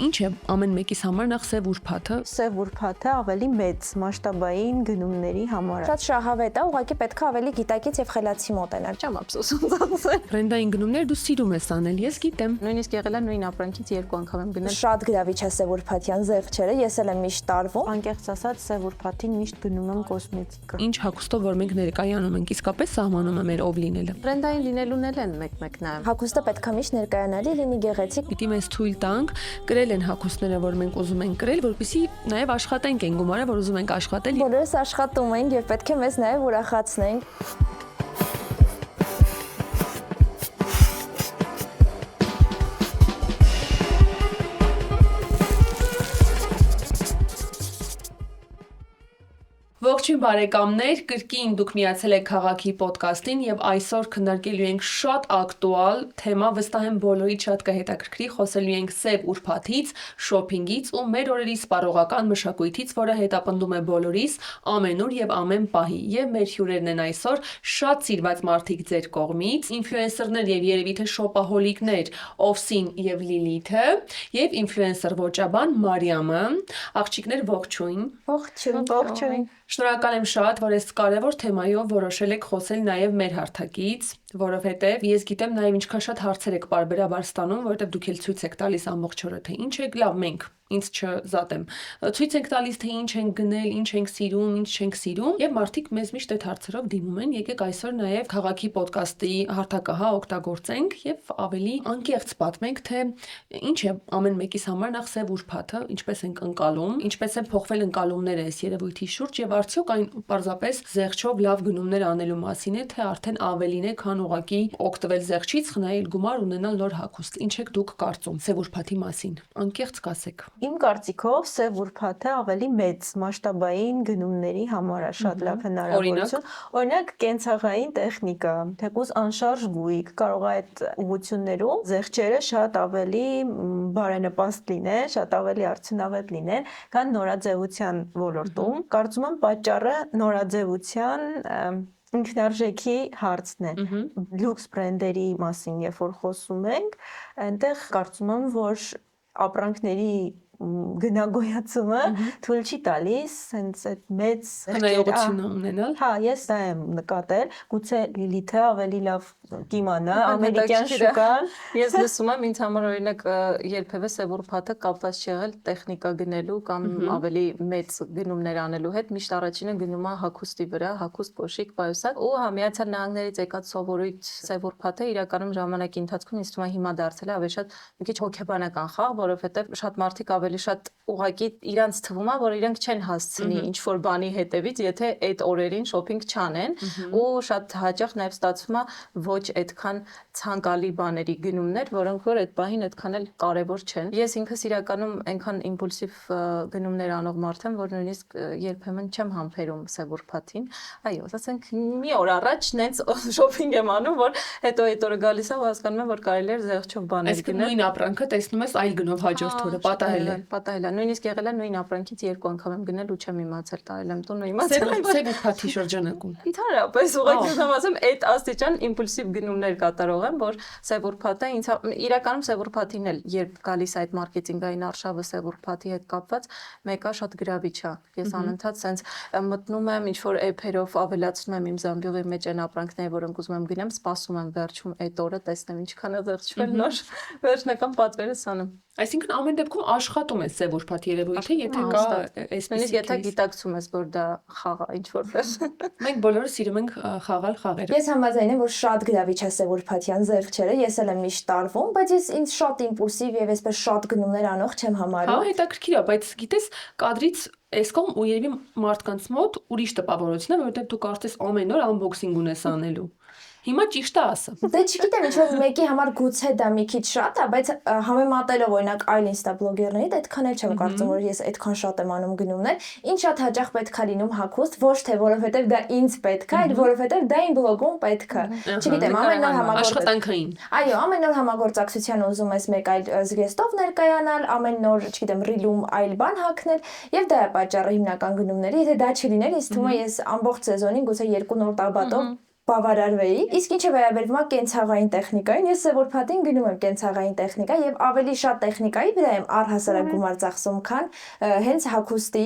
Ինչ է ամեն մեկիս համար նախ սև ուրբաթը։ Սև ուրբաթը ավելի մեծ մասշտաբային գնումների համար։ Շատ շահավետ է, ուղղակի պետք է ավելի գիտակից եւ խելացի մոտենալ։ Չեմ ափսոսում դասել։ Բրենդային գնումներ դու սիրում ես անել, ես գիտեմ։ Նույնիսկ եղել է նույն ապրանքից 2 անգամ եմ գնել։ Շատ գրավիչ է սև ուրբաթյան զեղչերը, ես էլ եմ միշտ տարվում։ Անկեղծ ասած, սև ուրբաթին միշտ գնում եմ կոսմետիկա։ Ինչ հագուստով որ մենք ներկայանում ենք, իսկապես սահմանում է մեր ով լինելը։ Բրենդային լինելուն էլ են մեկ-մեկ նայում։ Հագուստը պետք է միշտ ներկայանալի լինի գեղեցիկ։ Պիտի մեզ թույլ տանք կրել են հագուստները, որ մենք ուզում ենք կրել, որպեսզի նաև աշխատենք են գումարը, որ ուզում ենք աշխատել։ Բոլորս աշխատում ենք եւ պետք է մեզ նաև ուրախացնենք։ Ողջույն բարեկամներ, կրկին դուք միացել եք Քաղաքի ոդկասթին եւ այսօր քննարկելու ենք շատ ակտուալ թեմա, վստահ եմ բոլորիդ շատ կհետաքրքրի, խոսելու ենք սև ուրբաթից, շոփինգից ու մեր օրերի սպառողական մշակույթից, որը հետապնդում է բոլորիս ամենուր եւ ամեն պահի։ Եվ մեր հյուրերն են այսօր շատ սիրված մարդիկ ձեր կողմից, ինֆլուենսերներ եւ երևի թե շոպահոլիկներ Օվսին եւ Լիլիթը եւ ինֆլուենսեր ոճաբան Մարիամը։ Աղջիկներ ողջույն։ Ողջույն։ Շնորհակալ եմ շատ, որ այս կարևոր թեմայով որոշել եք խոսել նաև մեր հարթակից, որովհետև ես գիտեմ նաև ինչքան շատ հարցեր եք բարբերաբար ստանում, որովհետև դուք էլ ցույց եք տալիս ամբողջ օրը, թե ինչ եք լավ մենք, ինձ չզատեմ։ Ցույց եք տալիս, թե ինչ ենք գնել, ինչ ենք սիրում, ինչ չենք սիրում, եւ մարդիկ մեզ միշտ այդ հարցերով դիմում են։ Եկեք այսօր նաև Քաղաքի ոդկասթի հարթակահա օգտագործենք եւ ավելի անկեղծ պատմենք, թե ինչ է ամեն մեկիս համար նախ սև ուրբաթը, ինչպես ենք ընկալում, ինչպես են փոխվել ընկալումները այս երևույթի շուրջ եւ արդյոք այն պարզապես զեղչով լավ գնումներ անելու մասին է, թե արդեն ավելին է, քան ուղակի օգտվել զեղչից, խնայել գումար ունենալ նոր հագուստ։ Ինչ եք դուք կարծում սև ուրբաթի մասին։ Անկեղծ կասեք։ Իմ կարծիքով սև ուրբաթը ավելի մեծ մասշտաբային գնումների համար է շատ լավ հնարավորություն։ Օրինակ կենցաղային տեխնիկա, թեկուզ անշարժ գույք, կարող է այդ ուղղություններում զեղչերը շատ ավելի բարենպաստ լինեն, շատ ավելի արդյունավետ լինեն, քան նորաձևության ոլորտում։ Կարծում եմ պատճառը նորաձևության ինքնարժեքի հարցն է։ Լյուքս բրենդերի մասին, երբ որ խոսում ենք, այնտեղ կարծում եմ, որ ապրանքների գնագոյացումը թույլ չի տալիս հենց այդ մեծ հնայողությունը ունենալ։ Հա, ես դա եմ նկատել, գուցե Լիլիթը ավելի լավ կիմանա ամերիկյան շուկան։ Ես լսում եմ, ինձ համար օրինակ երբևէ սև ուրբաթը կապված չի եղել տեխնիկա գնելու կամ ավելի մեծ գնումներ անելու հետ, միշտ առաջինը գնում է հագուստի վրա, հագուստ, կոշիկ, պայուսակ, ու Միացյալ Նահանգներից եկած սովորույթ սև ուրբաթը իրականում ժամանակի ընթացքում ինձ թվում է հիմա դարձել է ավելի շատ մի քիչ հոգեբանական խաղ, որովհետև շատ մարդիկ ավելի շատ ուղղակի իրանց թվում է, որ իրենք չեն հասցնի ինչ որ բանի հետևից, եթե այդ օրերին շոփինգ չանեն, ու շատ հաճախ նաև ստացվում է ոչ այդքան ցանկալի բաների գնումներ, որոնք որ այդ բանին այդքան էլ կարևոր չեն։ Ես ինքս իրականում այնքան իմպուլսիվ գնումներ անող մարդ եմ, որ նույնիսկ երբեմն չեմ համբերում սև ուրբաթին։ Այո, ասենք մի օր առաջ նենց շոփինգ եմ անում, որ հետո այդ օրը գալիս է ու հասկանում եմ, որ կարելի է զեղչով բաներ գնել։ Նույն ապրանքը տեսնում ես այլ գնով հաջորդ օրը պատահել է։ Պատահել է։ Նույնիսկ եղել է նույն ապրանքից 2 անգամ եմ գնել ու չեմ իմացել, տարել եմ տուն ու իմացել եմ։ Սև ուրբաթի շրջանակում։ Ընդհանրապես ուղղակի ուսամ ասեմ, այդ աստիճան իմպուլսիվ գնումներ կատարող եմ, որ սև ուրբաթը ինձ իրականում սև ուրբաթին էլ երբ գալիս այդ մարքեթինգային արշավը սև ուրբաթի հետ կապված, մեկը շատ գրավիչ է։ Ես անընդհատ sense մտնում եմ ինչ որ էփերով ավելացնում եմ իմ զամբյուղի մեջ այն ապրանքները, որոնք ուզում եմ գնեմ, սպասում եմ վերջում այդ օրը տեսնեմ ինչքան է զեղչվել նոր վերջնական պատվերս անում։ Այսինքն ամեն դեպքում աշխատում է սև ուրբաթ երևույթը, եթե կա այսպես եթե գիտակցում ես, որ դա խաղ է ինչ որպես։ Մենք բոլորը սիրում ենք խաղալ խաղերը։ Ես համաձայն եմ, որ շատ գրավիչ է սև ուրբաթյան զեղչերը, ես էլ եմ միշտ տարվում, բայց ես ինձ շատ իմպուլսիվ եւ այսպես շատ գնումներ անող չեմ համարում։ Հա, հետաքրքիր է, բայց գիտես, կադրից այս կողմ ու երևի մարդկանց մոտ ուրիշ տպավորություն է, որովհետեւ դու կարծես ամեն օր անբոքսինգ ունես անելու։ Հիմա ճիշտ է ասա։ Դե չգիտեմ, ինչ որ մեկի համար գուցե դա մի քիչ շատ է, բայց համեմատելով օրինակ այլ ինստա բլոգերների, այդքան էլ չեմ կարծում, որ ես այդքան շատ եմ անում գնումներ։ Ինչ շատ հաճախ պետք է լինում հագուստ, ոչ թե որովհետև դա ինձ պետք է, այլ որովհետև դա իմ բլոգում պետք է։ Չգիտեմ, ամեն օր աշխատանքային։ Այո, ամեն օր համագործակցության ուզում ես մեկ այլ զգեստով ներկայանալ, ամեն օր, չգիտեմ, ռիլում այլ բան հագնել, եւ դա է պատճառը հիմնական գնումների։ Եթե դա չլիներ, ինձ թվում է ես ամբողջ սեզոնին գուցե 2 նոր տաբատով բավարարվեի։ Իսկ ինչը վերաբերվում է կենցաղային տեխնիկային, ես սեվորփաթին գնում եմ կենցաղային տեխնիկա եւ ավելի շատ տեխնիկայի վրա եմ առհասարակ գումար ծախսում, քան հենց հագուստի։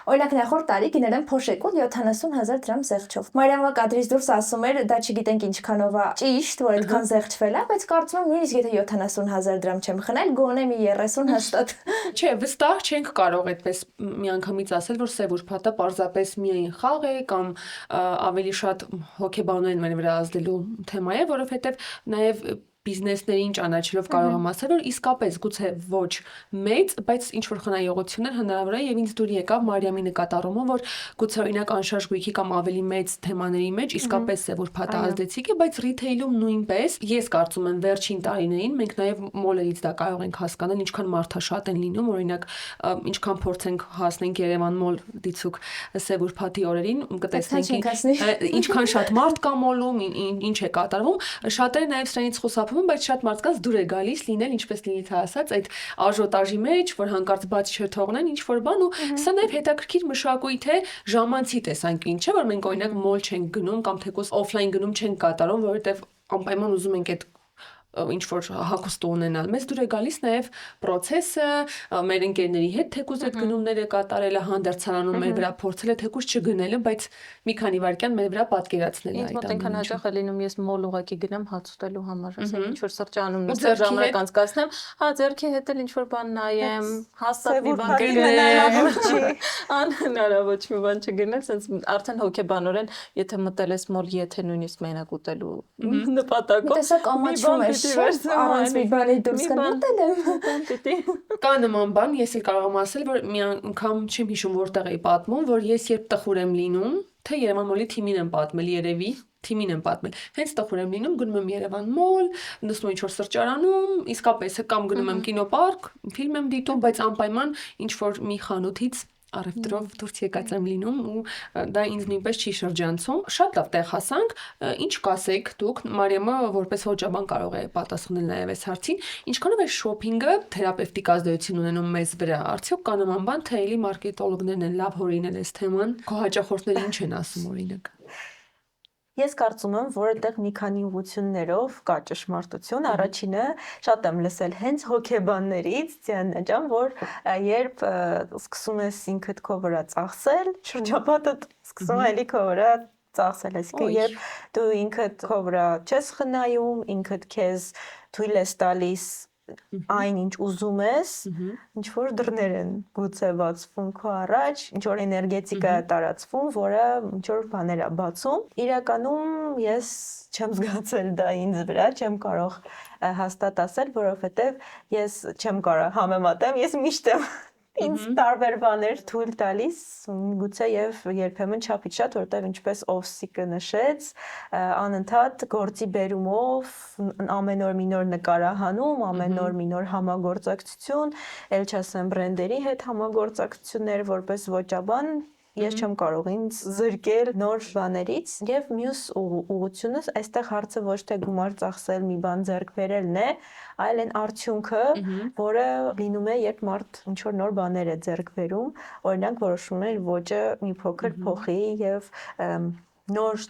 Օրինակ նախորդ տարի գնել եմ փոշեկուլ 70,000 դրամ զեղչով։ Մարիամը կադրից դուրս ասում էր, դա չգիտենք ինչքանով է ճիշտ, որ այդքան զեղչվել է, բայց կարծում եմ նույնիսկ եթե 70,000 դրամ չեմ խնել, գոնե մի 30 հաստատ։ Չէ, վստահ չենք կարող այդպես միանգամից ասել, որ սեվորփաթը պարզապես միայն խաղ է կամ ավելի շատ հոգեբանորեն մեր վրա ազդելու թեմա է, որովհետև նաև բիզնեսներին ճանաչելով կարող եմ ասել, որ իսկապես գուցե ոչ մեծ, բայց ինչ որ խնայողություններ հնարավոր է եւ ինձ դուր եկավ Մարիամի նկատառումը, որ գուցե օրինակ անշարժ գույքի կամ ավելի մեծ թեմաների մեջ իսկապես սեվորփաթը ազդեցիկ է, բայց ռիթեյլում նույնպես ես կարծում եմ վերջին տարիներին մենք նաեւ մոլերից դա կարող ենք հասկանալ, ինչքան մարդաշատ են լինում, օրինակ ինչքան փորձենք հասնենք Երևան մոլ դիցուկ սեվորփաթի օրերին, կտեսնենք ինչքան շատ մարդ կա մոլում, ինչ է կատարվում, շատերը նաեւ սրանից խուսափում բայց շատ մարդկանց դուր է գալիս լինել, ինչպես Լիլիթը ասաց, այդ աժոտաժի մեջ, որ հանկարծ բաց չթողնեն ինչ որ բան ու սա նաև հետաքրքիր մշակույթ է ժամանցի տեսանկյուն, չէ՞ որ մենք օրինակ մոլ չենք գնում կամ թեկուզ օֆլայն գնում չենք կատարում, որովհետև անպայման ուզում ենք այդ ինչ որ հագուստ ունենալ։ Մեզ դուր է գալիս նաև process-ը, մեր ընկերների հետ թեկուզ այդ գնումները կատարելը, հանդերձարանում մեր վրա փորձելը, թեկուզ չգնելը, բայց մի քանի վայրկյան մեր վրա պատկերացնելը այդ մոտ այնքան հաճախ է լինում ես մոլ ուղակի գնամ հաց ուտելու համար, ասեմ ինչ որ սրճարանում ժամանակ անցկացնեմ, հա ձեռքի հետ էլ ինչ որ բան նայեմ, հաստատ մի բան գնեմ, անհնարավոր չի բան չգնել, sense արդեն հոգեբանորեն, եթե մտել ես մոլ, եթե նույնիսկ մենակ ուտելու նպատակով, տեսակ ամաչում ես առանց մի բանի դուրս գնալ եմ։ Կա նման բան, ես էլ կարող եմ ասել, որ մի անգամ չեմ հիշում որտեղ էի պատմում, որ ես երբ տխուր եմ լինում, թե Երևան մոլի թիմին եմ պատմել երևի, թիմին եմ պատմել։ Հենց տխուր եմ լինում, գնում եմ Երևան մոլ, նստում ինչ որ սրճարանում, իսկապես կամ գնում եմ կինոպարկ, ֆիլմ եմ դիտում, բայց անպայման ինչ որ մի խանութից առևտրով դուրս եկած եմ լինում ու դա ինձ նույնպես չի շրջանցում։ Շատ լավ տեղ հասանք, ինչ կասեք դուք, Մարիամը որպես հոճաբան կարող է պատասխանել նաև այս հարցին, ինչքանով է շոփինգը թերապևտիկ ազդեցություն ունենում մեզ վրա։ Արդյոք կա նման բան, թե էլի մարքետոլոգներն են լավ հորինել այս թեման, քո հաճախորդները ինչ են ասում օրինակ։ Ես կարծում եմ, որ այդտեղ մի քանի ուղղություններով կա ճշմարտություն։ Առաջինը շատ եմ լսել հենց հոգեբաններից, Դիանա ջան, որ երբ սկսում ես ինքդ քո վրա ծախսել, շրջապատդ սկսում է էլի քո վրա ծախսել, այսինքն երբ դու ինքդ քո վրա չես խնայում, ինքդ քեզ թույլ ես տալիս այն ինչ ուզում ես, ինչ որ դռներ են գուցե բացվում քո առաջ, ինչ որ էներգետիկա է տարածվում, որը ինչ որ բաներ է բացում։ Իրականում ես չեմ զգացել դա ինձ վրա, չեմ կարող հաստատ ասել, որովհետև ես չեմ կարող համեմատեմ, ես միշտ եմ ինձ տարբեր բաներ թույլ տալիս, գուցե եւ երբեմն չափից շատ, որտեղ ինչպես Օվսիկը նշեց, անընդհատ գործի բերումով ամեն օր մի նոր նկարահանում, ամեն օր մի նոր համագործակցություն, ել չասեմ բրենդերի հետ համագործակցություններ որպես ոճաբան ես չեմ կարող ինձ զրկել նոր բաներից եւ մյուս ուղղությունս այստեղ հարցը ոչ թե գումար ծախսել մի բան ձեռք բերելն է, այլ այն արդյունքը, որը լինում է երբ մարդ ինչ որ նոր բաներ է ձեռք բերում, օրինակ որոշում է ոճը մի փոքր փոխի եւ նոր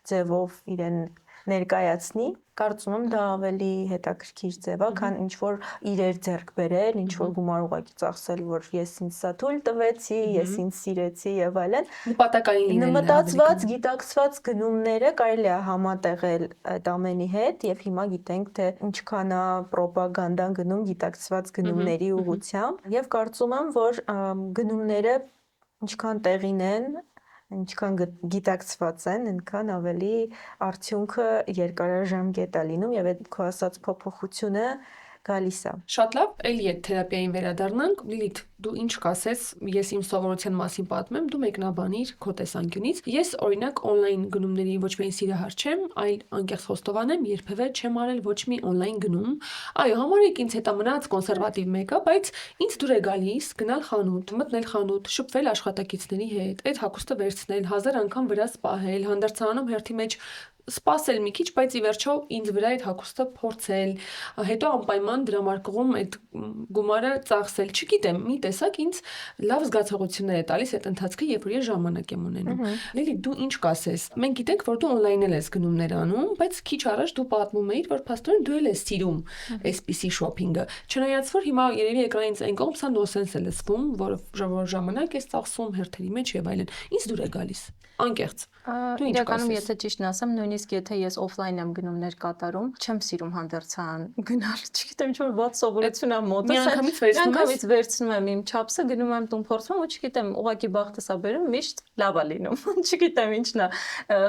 ձևով իրեն ներկայացնի, կարծում եմ դա ավելի հետաքրքիր ձև է, քան ինչ որ իրեր ձեռք բերել, ինչ որ գումար ուղղակի ծախսել, որ ես ինձ սա թույլ տվեցի, ես ինձ սիրեցի եւ այլն։ Նպատակային լինելն է։ Մտածված, գիտակցված գնումները կարելի է համատեղել այդ ամենի հետ եւ հիմա գիտենք թե ինչքան է ռոպագանդան գնում գիտակցված գնումների ուղղությամբ եւ կարծում եմ, որ գնումները ինչքան տեղին են ինչքան գիտակցված են, այնքան ավելի արդյունքը երկարաժամկետ է լինում եւ այդ քո ասած փոփոխությունը գալիս է։ Շատ լավ, էլի այդ թերապիային վերադառնանք։ Լիլիթ, դու ինչ կասես, ես իմ սովորության մասին պատմեմ, դու մեկնաբանիր քո տեսանկյունից։ Ես օրինակ on-line գնումների ոչ միայն սիրահար չեմ, այլ անկեղծ խոստովան եմ, երբևէ չեմ արել ոչ մի on-line գնում։ Այո, համարեք ինձ հետ մնաց կոնսերվատիվ մեկը, բայց ինձ դուր է գալիս գնալ խանութ, մտնել խանութ, շփվել աշխատակիցների հետ, այդ հագուստը վերցնել, 1000 անգամ վրա սպահել, հանդերձանում հերթի մեջ սպասել մի քիչ, բայց ի վերջո ինձ վրա այդ հագուստը փորձել, հետո անպայման դրամարկղում այդ գումարը ծախսել։ Չգիտեմ, մի տեսակ ինձ լավ զգացողություններ է տալիս այդ ընթացքը, երբ որ ես ժամանակ եմ ունենում։ Լիլի, դու ինչ կասես։ Մենք գիտենք, որ դու on-line-ել ես գնումներ անում, բայց քիչ առաջ դու պատմում էիր, որ փաստորեն դու էլ ես սիրում այսպիսի շոփինգը։ Չնայած որ հիմա երևի էկրանից այն կողմ սա նոնսենս է լսվում, որ ժամանակ ես ծախսում հերթերի մեջ եւ այլն։ Ինչ դուր է գալիս։ Անկեղծ։ Դու ինչ Իրականում կասես։ եթե ճիշտն ասեմ, նույնիսկ եթե ես օֆլայն եմ գնումներ կատարում, չեմ սիրում հանդերձան գնալ, չգիտեմ, ինչ որ ված սովորություն է մոտս։ Միանգամից վերցնում եմ իմ չափսը, գնում եմ տուն փորձում ու չգիտեմ, ուղղակի բախտս ա բերում, միշտ լավ է լինում։ Չգիտեմ ինչն է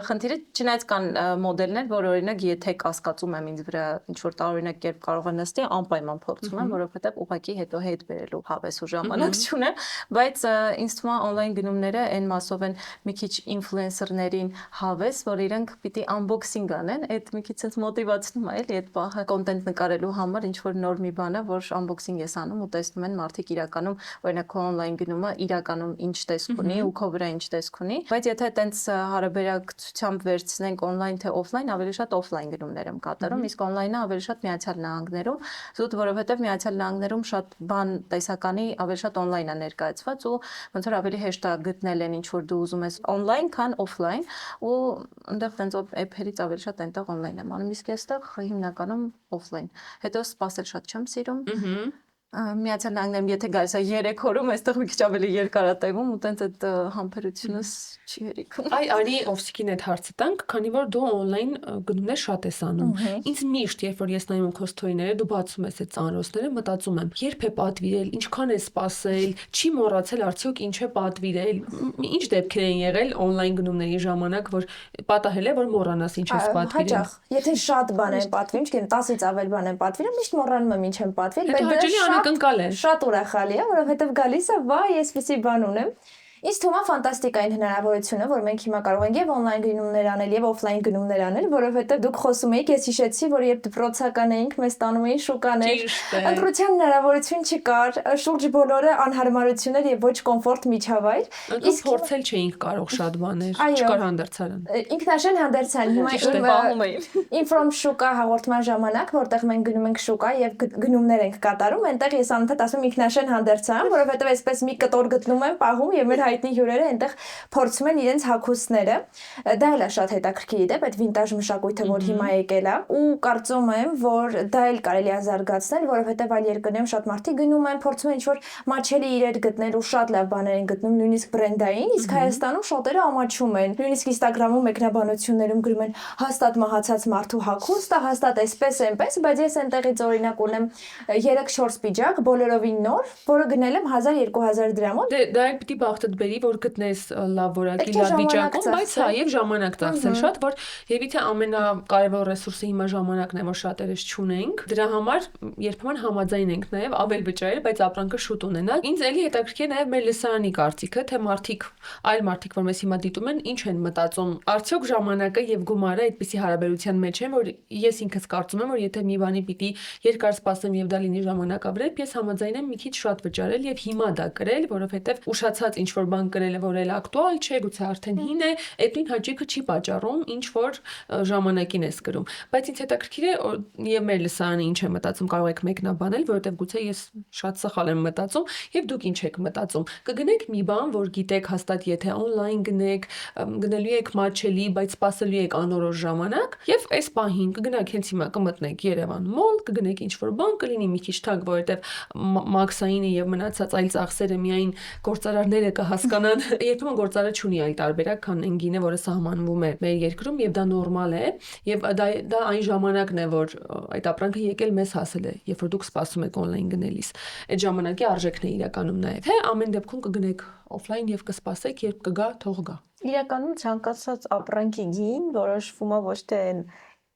խնդիրը, չնայած կան մոդելներ, որ օրինակ եթե կասկածում եմ ինձ վրա ինչ որ տարօրինակ կերպ կարող է նստի, անպայման փորձում եմ, որովհետև ուղղակի հետո հետ բերելու հավես ու ժամանակ չունեմ, բայց ինձ թվում է on-line գնումները այն մասով են մի քիչ ինֆլուենսերներին հավես, որ իրենք պիտի unboxing անեն, այդ մի քիչ sense մոտիվացնում է, էլի այդ պահը կոնտենտ նկարելու համար ինչ որ նոր մի բան է, որ unboxing ես անում ու տեսնում են մարդիկ իրականում, օրինակ on-line գնումը իրականում ինչ տեսք ունի ու քո վրա ինչ տեսք ունի, բայց եթե այտենց հարաբերակցությամբ վերցնենք on-line թե offline, ավելի շատ offline գնումներ եմ կատարում, իսկ on-line-ը ավելի շատ Միացյալ Նահանգներում, զուտ որովհետև Միացյալ Նահանգներում շատ բան տեսականի ավելի շատ on-line է ներկայացված ու ոնց որ ավելի հեշտ է գտնել այն ինչ որ դու ուզում ես on-line, քան offline ու այնտեղ տենց էփերից ավելի շատ այնտեղ on-line եմ անում, իսկ այստեղ հիմնականում offline։ Հետո սպասել շատ չեմ սիրում։ Միացյալ Նահանգներում եթե գալիս է 3 օրում, այստեղ մի քիչ ավելի երկար է տևում ու տենց այդ համբերությունս չի հերիքում։ Այ արի Օվսիկին այդ հարցը տանք, քանի որ դու on-line գնումներ շատ ես անում։ Ինձ միշտ, երբ որ ես նայում եմ քո սթորիները, դու բացում ես այդ ծանրոցները, մտածում եմ, երբ է պատվիրել, ինչքան է սպասել, չի մոռացել արդյոք ինչ է պատվիրել։ Ինչ դեպքեր են եղել on-line գնումների ժամանակ, որ պատահել է, որ մոռանաս ինչ ես պատվիրել։ Հաճախ, եթե շատ բան են պատվիրում, չգիտեմ, 10-ից ավել բան են պատվիրում, միշտ մոռանում եմ ինչ եմ պատվիրել, բայց շատ ուրախալի է, որովհետև գալիս է, վայ, այսպեսի բան ունեմ։ Ինձ թվում է ֆանտաստիկային հնարավորություն է, որ մենք հիմա կարող ենք եւ on-line գնումներ անել եւ offline գնումներ անել, որովհետեւ դուք խոսում եք, ես հիշեցի, որ երբ դպրոցական էինք, մեզ տանում էին շուկաներ, ընտրության հնարավորություն չկար, շուրջ բոլորը անհարմարություններ եւ ոչ կոմֆորտ միջավայր, իսկ փորձել չէինք կարող շատ բաներ, չկար հանդերձարան։ Ինքնաշեն հանդերձարան, հիմա Inform շուկա հաղորդման ժամանակ, որտեղ մենք գնում ենք շուկա եւ գնումներ ենք կատարում, այնտեղ ես անընդհատ ասում ինքնաշեն հանդերձարան, որովհետեւ այսպես մի կտոր գտնում եմ, պահում եւ մեր հայտնի հյուրերը այնտեղ փորձում են իրենց հագուստները։ Դա էլ է շատ հետաքրքիր դեպ, այդ վինտաժ մշակույթը, որ հիմա եկել է, ու կարծում եմ, որ դա էլ կարելի է զարգացնել, որովհետև այլ երկրներում շատ մարդիկ գնում են, փորձում են ինչ-որ մաչելի իրեր գտնել ու շատ լավ բաներ են գտնում, նույնիսկ բրենդային, իսկ Հայաստանում շատերը ամաչում են։ Նույնիսկ Instagram-ում մեկնաբանություններում գրում են հաստատ մահացած մարդու հագուստը, հաստատ այսպես այնպես, բայց ես այնտեղից օրինակ ունեմ 3-4 պիջակ, բոլորովին նոր, որը գնել եմ 1000-2000 դրամով։ Դա էլ պիտի բախտդ բերի, որ գտնես լավ որակի, լավ վիճակում, բայց հա, եւ ժամանակ ծախսել շատ, որ եւ իթե ամենակարևոր ռեսուրսը հիմա ժամանակն է, որ շատերս չունենք։ Դրա համար երբեմն համաձայն ենք նաեւ ավել վճարել, բայց ապրանքը շուտ ունենալ։ Ինձ էլի հետաքրքիր է նաեւ մեր լսարանի կարծիքը, թե այլ մարդիկ, որ մեզ հիմա դիտում են, ինչ են մտածում։ Արդյոք ժամանակը եւ գումարը այդպիսի հարաբերության մեջ են, որ ես ինքս կարծում եմ, որ եթե մի բանի պիտի երկար սպասեմ եւ դա լինի ժամանակավրեպ, ես համաձայն եմ մի քիչ շատ վճարել եւ հիմա դա կրել, որովհետեւ ուշացած ինչ որ բան կրելը, որ էլ ակտուալ չէ, գուցե արդեն հին է, այդ նույն հաճույքը չի պատճառում, ինչ որ ժամանակին ես կրում։ Բայց ինձ հետաքրքիր է եւ մեր լսարանը ինչ է մտածում, կարող եք մեկնաբանել, որովհետեւ գուցե ես շատ սխալ եմ մտածում եւ դուք ինչ եք մտածում։ Կգնեք մի բան, որ գիտեք հաստատ եթե on-line գնեք, գնելու եք մաչելի, բայց սպասելու եք անորոշ ժամանակ եւ այս պահին կգնաք հենց հիմա կմտնեք Երևան մոլ, կգնեք ինչ որ բան, կլինի մի քիչ թանկ, որովհետեւ մաքսայինը եւ մնացած այլ ծախսերը միայն գործարարները կհասկանան, երբեմն գործարարը չունի այլ տարբերակ, քան այն գինը, որը սահմանվում է մեր երկրում եւ դա նորմալ է եւ դա այն ժամանակն է, որ այդ ապրանքը եկել մեզ հասել է, երբ որ դուք սպասում եք on-line գնելիս։ Այդ ժամանակի արժեքն է իրականում նաեւ։ Թե ամեն դեպքում կգնեք offline եւ կսպասեք, երբ կգա, թող գա։ Իրականում ցանկացած ապրանքի գին որոշվում է ոչ թե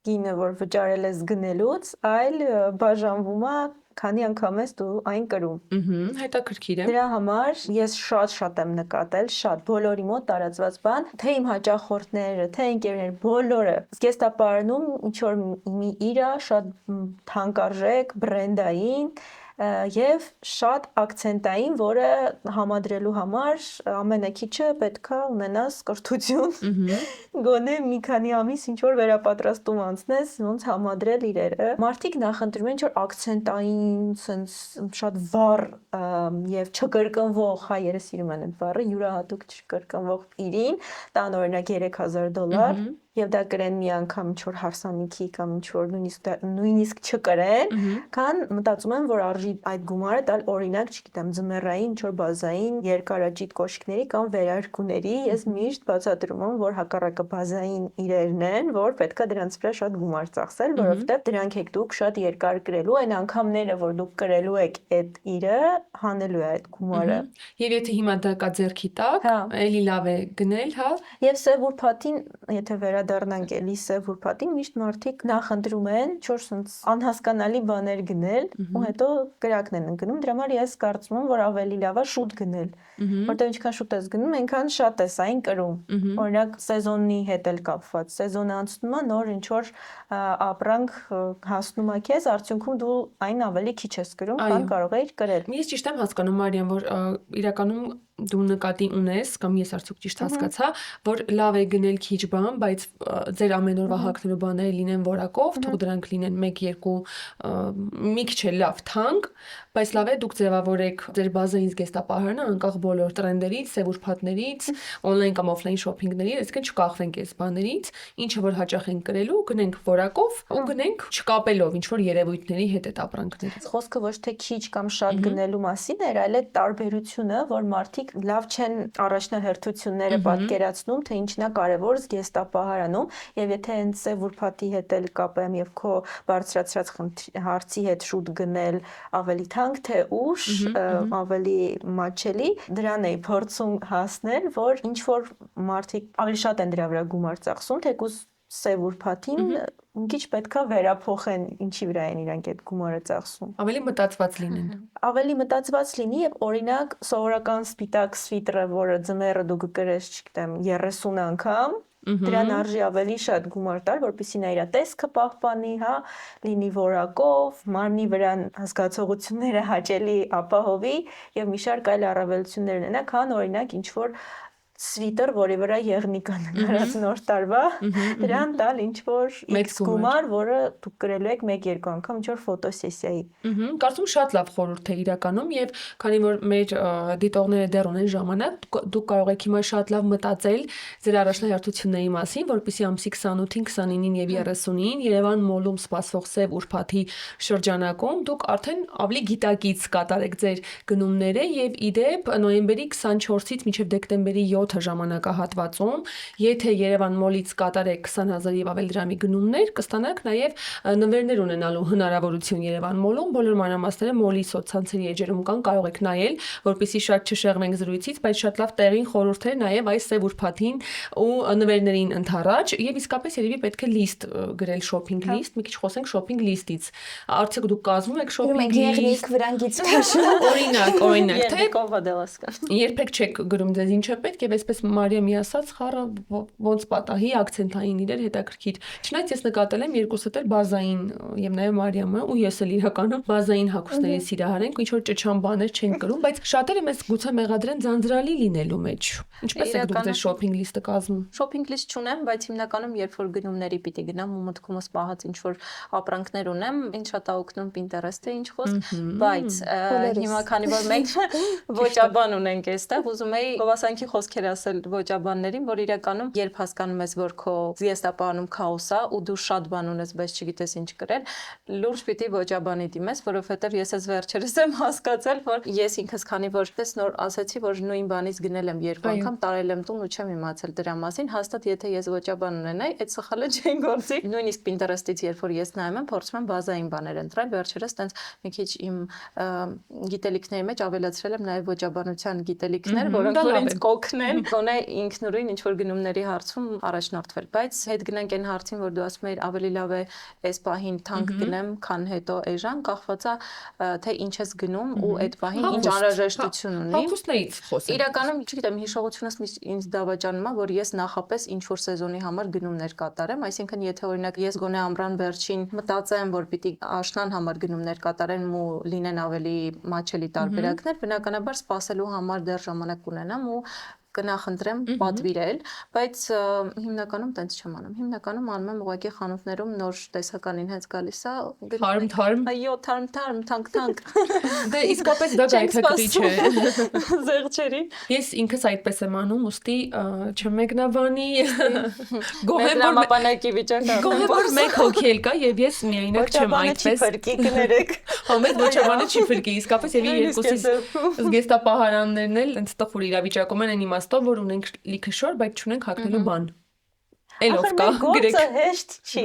գինը, որ վճարել ես գնելուց, այլ բաժանվում է քանի անգամ ես դու այն կրում։ Հետաքրքիր է։ Դրա համար ես շատ եմ նկատել, շատ բոլորի մոտ տարածված բան, թե իմ հաճախորդները, թե ընկերները, բոլորը զգեստապարնում ինչ որ մի իրա շատ թանկարժեք, բրենդային, եւ շատ ակցենտային, որը համադրելու համար ամենակիչը պետքա ունենաս կրթություն։ Գոնե մի քանի ամիս ինչ որ վերապատրաստում անցնես, ոնց համադրել իրերը։ Մարդիկ նախընտրում են որ ակցենտային, sense շատ վառ եւ չկրկնվող, հայ երես սիրում են այդ բառը, յուրահատուկ չկրկնվող իրին, տան օրինակ $3000 եւ դա կրեն մի անգամ ինչ որ հարսանիքի կամ ինչ որ նույնիսկ չկրեն, քան մտածում են որ արժի այդ գումարը տալ օրինակ, չգիտեմ, ձմեռային ինչ որ բազային երկարաճիտ կոշիկների կամ վերարկուների, ես միշտ բացատրում եմ որ հակառակը բազային իրերն են, որ պետքա դրանց վրա շատ գումար ծախսել, որովհետեւ դրանք եք դուք շատ երկար կրելու, այն անգամները որ դուք կրելու եք այդ իրը, հանելու է այդ գումարը։ Եվ եթե հիմա դա կա ձեռքի տակ, էլի լավ է գնել, հա։ Եվ սև ուրբաթին, եթե վերադառնանք էլի սև ուրբաթին, միշտ մարդիկ նախընտրում են 4 անհասկանալի բաներ գնել, ու հետո կրակն են ընկնում։ Դրա համար ես կարծում եմ, որ ավելի լավ է շուտ գնել, որտեղ ինչքան շուտ ես գնում, այնքան շատ ես այն կրում։ Օրինակ սեզոնի հետ էլ կապված, սեզոնը անցնում է, նոր ինչ որ ապրանք հասնում է քեզ, արդյունքում դու այն ավելի քիչ ես կրում, քան կարող էիր կրել։ Ես ճիշտ եմ հասկանում, Մարիամ, որ իրականում դու նկատի ունես կամ ես արդյոք ճիշտ հասկացա, որ լավ է գնել քիչ բան, բայց ձեր ամեն օրվա հագնելու բաները լինեն որակով, թող դրանք լինեն 1-2 մի քիչ է լավ թանկ, բայց լավ է դուք ձևավորեք ձեր բազային զգեստապահարանը անկախ բոլոր տրենդերից, սև ուրբաթներից, on-line կամ off-line shopping-ների, այսինքն չկախվենք այս բաներից, ինչը որ հաճախ ենք կրելու, գնենք որակով ու գնենք չկապելով ինչ որ երևույթների հետ այդ ապրանքներից։ Խոսքը ոչ թե քիչ կամ շատ գնելու մասին էր, այլ այդ տարբերությունը, որ մարդիկ լավ չեն առաջնահերթությունները պատկերացնում, թե ինչն է կարևոր զգեստապահարանում, եւ եթե հենց սև ուրբաթի հետ էլ կապեմ եւ քո բարձրացրած հարցի հետ շուտ գնել ավելի թանկ թե ուշ, ավելի մատչելի, դրան էի փորձում հասնել, որ ինչ որ մարդիկ ավելի շատ են դրա վրա գումար ծախսում, թեկուզ սև ուրբաթին քիչ պետքա վերափոխեն ինչի վրա են իրանք այդ գումարը ծախսում։ Ավելի մտածված լինեն։ Ավելի մտածված լինի եւ օրինակ սովորական սպիտակ սվիտրը, որը ձմեռը դու կկրես, չգիտեմ, 30 անգամ, դրան արժի ավելի շատ գումար տալ, որպեսզի նա իր տեսքը պահպանի, հա, լինի որակով, մարմնի վրա զգացողությունները հաճելի ապահովի եւ մի շարք այլ առավելություններ ունենա, քան օրինակ ինչ որ սվիտր, որի վրա եղնիկ կա նկարած նոր տարվա, դրան տալ ինչ որ X գումար, որը դուք կրելու եք 1-2 անգամ ինչ որ ֆոտոսեսիայի։ Կարծում շատ լավ խորհուրդ է իրականում եւ քանի որ մեր դիտողները դեռ ունեն ժամանակ, դուք կարող եք հիմա շատ լավ մտածել ձեր առաջնահերթությունների մասին, որպեսզի ամսի 28-ին, 29-ին եւ 30-ին Երևան մոլում սպասվող սև ուրբաթի շրջանակում դուք արդեն ավելի գիտակից կատարեք ձեր գնումները եւ իդեպ նոյեմբերի 24-ից մինչեւ դեկտեմբերի 7 ժամանակահատվածում, եթե Երևան մոլից կատարեք 20000 եւ ավել դրամի գնումներ, կստանաք նաեւ նվերներ ունենալու հնարավորություն Երևան մոլում, բոլոր մանրամասները մոլի սոցցանցերի էջերում կան, կարող եք նայել, որպեսզի շատ չշեղվենք զրույցից, բայց շատ լավ տեղին խորհուրդներ նաեւ այս սև ուրբաթին ու նվերներին ընթառաջ եւ իսկապես երևի պետք է լիստ գրել shopping list, մի քիչ խոսենք shopping list-ից։ Արդյոք դուք կազմում եք shopping list վրանգից քաշում։ Օրինակ, թե կովա դելասկա։ Երբեք չեք գրում ձեզ ինչը պետք եւ այսպես Մարիամի ասած խառը ոնց պատահի ակցենտային իրեր հետաքրքիր։ Չնայած ես նկատել եմ երկուսդ էլ բազային եւ նաեւ Մարիամը ու ես էլ իրականում բազային հագուստների սիրահար ենք, ինչ որ ճճան բաներ չեն կրում, բայց շատերը մեզ գուցե մեղադրեն ձանձրալի լինելու մեջ։ Ինչպես եք դուք ձեր shopping list-ը կազմում։ Shopping list չունեմ, բայց հիմնականում երբ որ գնումների պիտի գնամ ու մտքումս պահած ինչ որ ապրանքներ ունեմ, ինձ շատ է օգնում Pinterest-ը ինչ խոսք, բայց հիմա քանի որ մենք ոճաբան ունենք այստեղ, ուզում եի գովասանքի խոսքեր ասել ոճաբաններին, որ իրականում երբ հասկանում ես, որ քո զգեստապահանում քաոս է ու դու շատ բան ունես, բայց չգիտես ինչ կրել, լուրջ պիտի ոճաբանի դիմես, որովհետև ես ես վերջերս եմ հասկացել, որ ես ինքս քանի որ դες նոր ասացի, որ նույն բանից գնել եմ երկու անգամ, տարել եմ տուն ու չեմ իմացել դրա մասին, հաստատ եթե ես ոճաբան ունենայի, այդ սխալը չեն գործի։ Նույնիսկ Pinterest-ից երբ որ ես նայում եմ, փորձում եմ բազային բաներ ընտրել, վերջերս տենց մի քիչ իմ գիտելիքների մեջ ավելացրել եմ նաև ոճաբանության գիտելիքներ, որոնք որ ինձ կօգնեն չեն գոնե ինքնուրույն ինչ որ գնումների հարցում առաջնորդվել, բայց հետ գնանք այն հարցին, որ դու ասում ես ավելի լավ է այս պահին թանկ գնեմ, քան հետո էժան, կախված է թե ինչ ես գնում ու այդ պահին ինչ անհրաժեշտություն ունի։ Հագուստներից խոսեմ։ Իրականում, չգիտեմ, հիշողությունս ինձ դավաճանում է, որ ես նախապես ինչ որ սեզոնի համար գնումներ կատարեմ, այսինքն եթե օրինակ ես գոնե ամռան վերջին մտածեմ, որ պիտի աշնան համար գնումներ կատարեմ ու լինեն ավելի մաչելի տարբերակներ, բնականաբար սպասելու համար դեռ ժամանակ կունենամ ու կնախընտրեմ պատվիրել, բայց հիմնականում տենց չեմ անում։ Հիմնականում անում եմ ուղղակի խանութներում նոր տեսականին հենց գալիս է։ Թարմ։ Այո, թարմ, թանկ։ Դե իսկապես դա գայթակղիչ է։ Զեղչերի։ Ես ինքս այդպես եմ անում, ուստի չմեկնաբանի։ Մեկնաբանակի վիճակը։ Գոհ որ մեկ հոգի էլ կա եւ ես միայնակ չեմ այդպես։ Փրկի կներեք։ Համետ ոչաբանը չի փրկի, իսկապես եւ երկուսից զգեստապահարաններն էլ ընդ տխուր իրավիճակում են իմաստով, որ ունենք լիքը շոր, բայց չունենք հագնելու բան։ Էլով կա, գրեք։ Գործը հեշտ չի։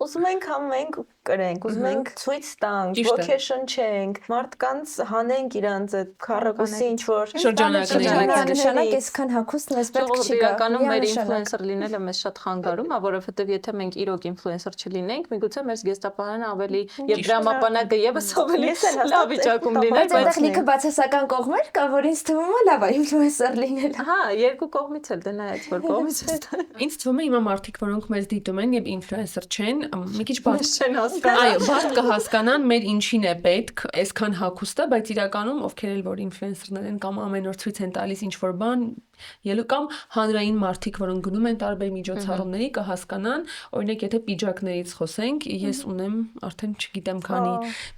Ուզում ենք համենք կրենք, ուզում ենք ցույց տանք, location չենք, մարդկանց հանենք իրանց այդ քառակուսի ինչ որ շրջանակ այսքան հագուստ մեզ պետք չի գա։ Իրականում մեր ինֆլուենսեր լինելը մեզ շատ խանգարում է, որովհետև եթե մենք իրոք ինֆլուենսեր չլինենք, միգուցե մեր զգեստապահանը ավելի եւ դրամապանակը եւս ավելի լավ վիճակում լիներ, բայց այդտեղ լիքը բացասական կողմեր կա, որ ինձ թվում է լավ է ինֆլուենսեր լինելը։ Հա, երկու կողմից էլ դե նայած որ կողմից է։ Ինձ թվում է հիմա մարդիկ, որոնք մեզ դիտում են եւ ինֆլուենսեր չեն, մի քիչ բարձ չեն հասկանում։ Այո, բարդ կհասկանան մեր ինչին է պետք այսքան հագուստը, բայց իրականում ովքեր էլ որ ինֆլուենսերներ են կամ ամեն օր ցույց են տալիս ինչ որ բան, ելու կամ հանրային մարդիկ, որոնք գնում են տարբեր միջոցառումների, կհասկանան, օրինակ եթե պիջակներից խոսենք, ես ունեմ արդեն չգիտեմ քանի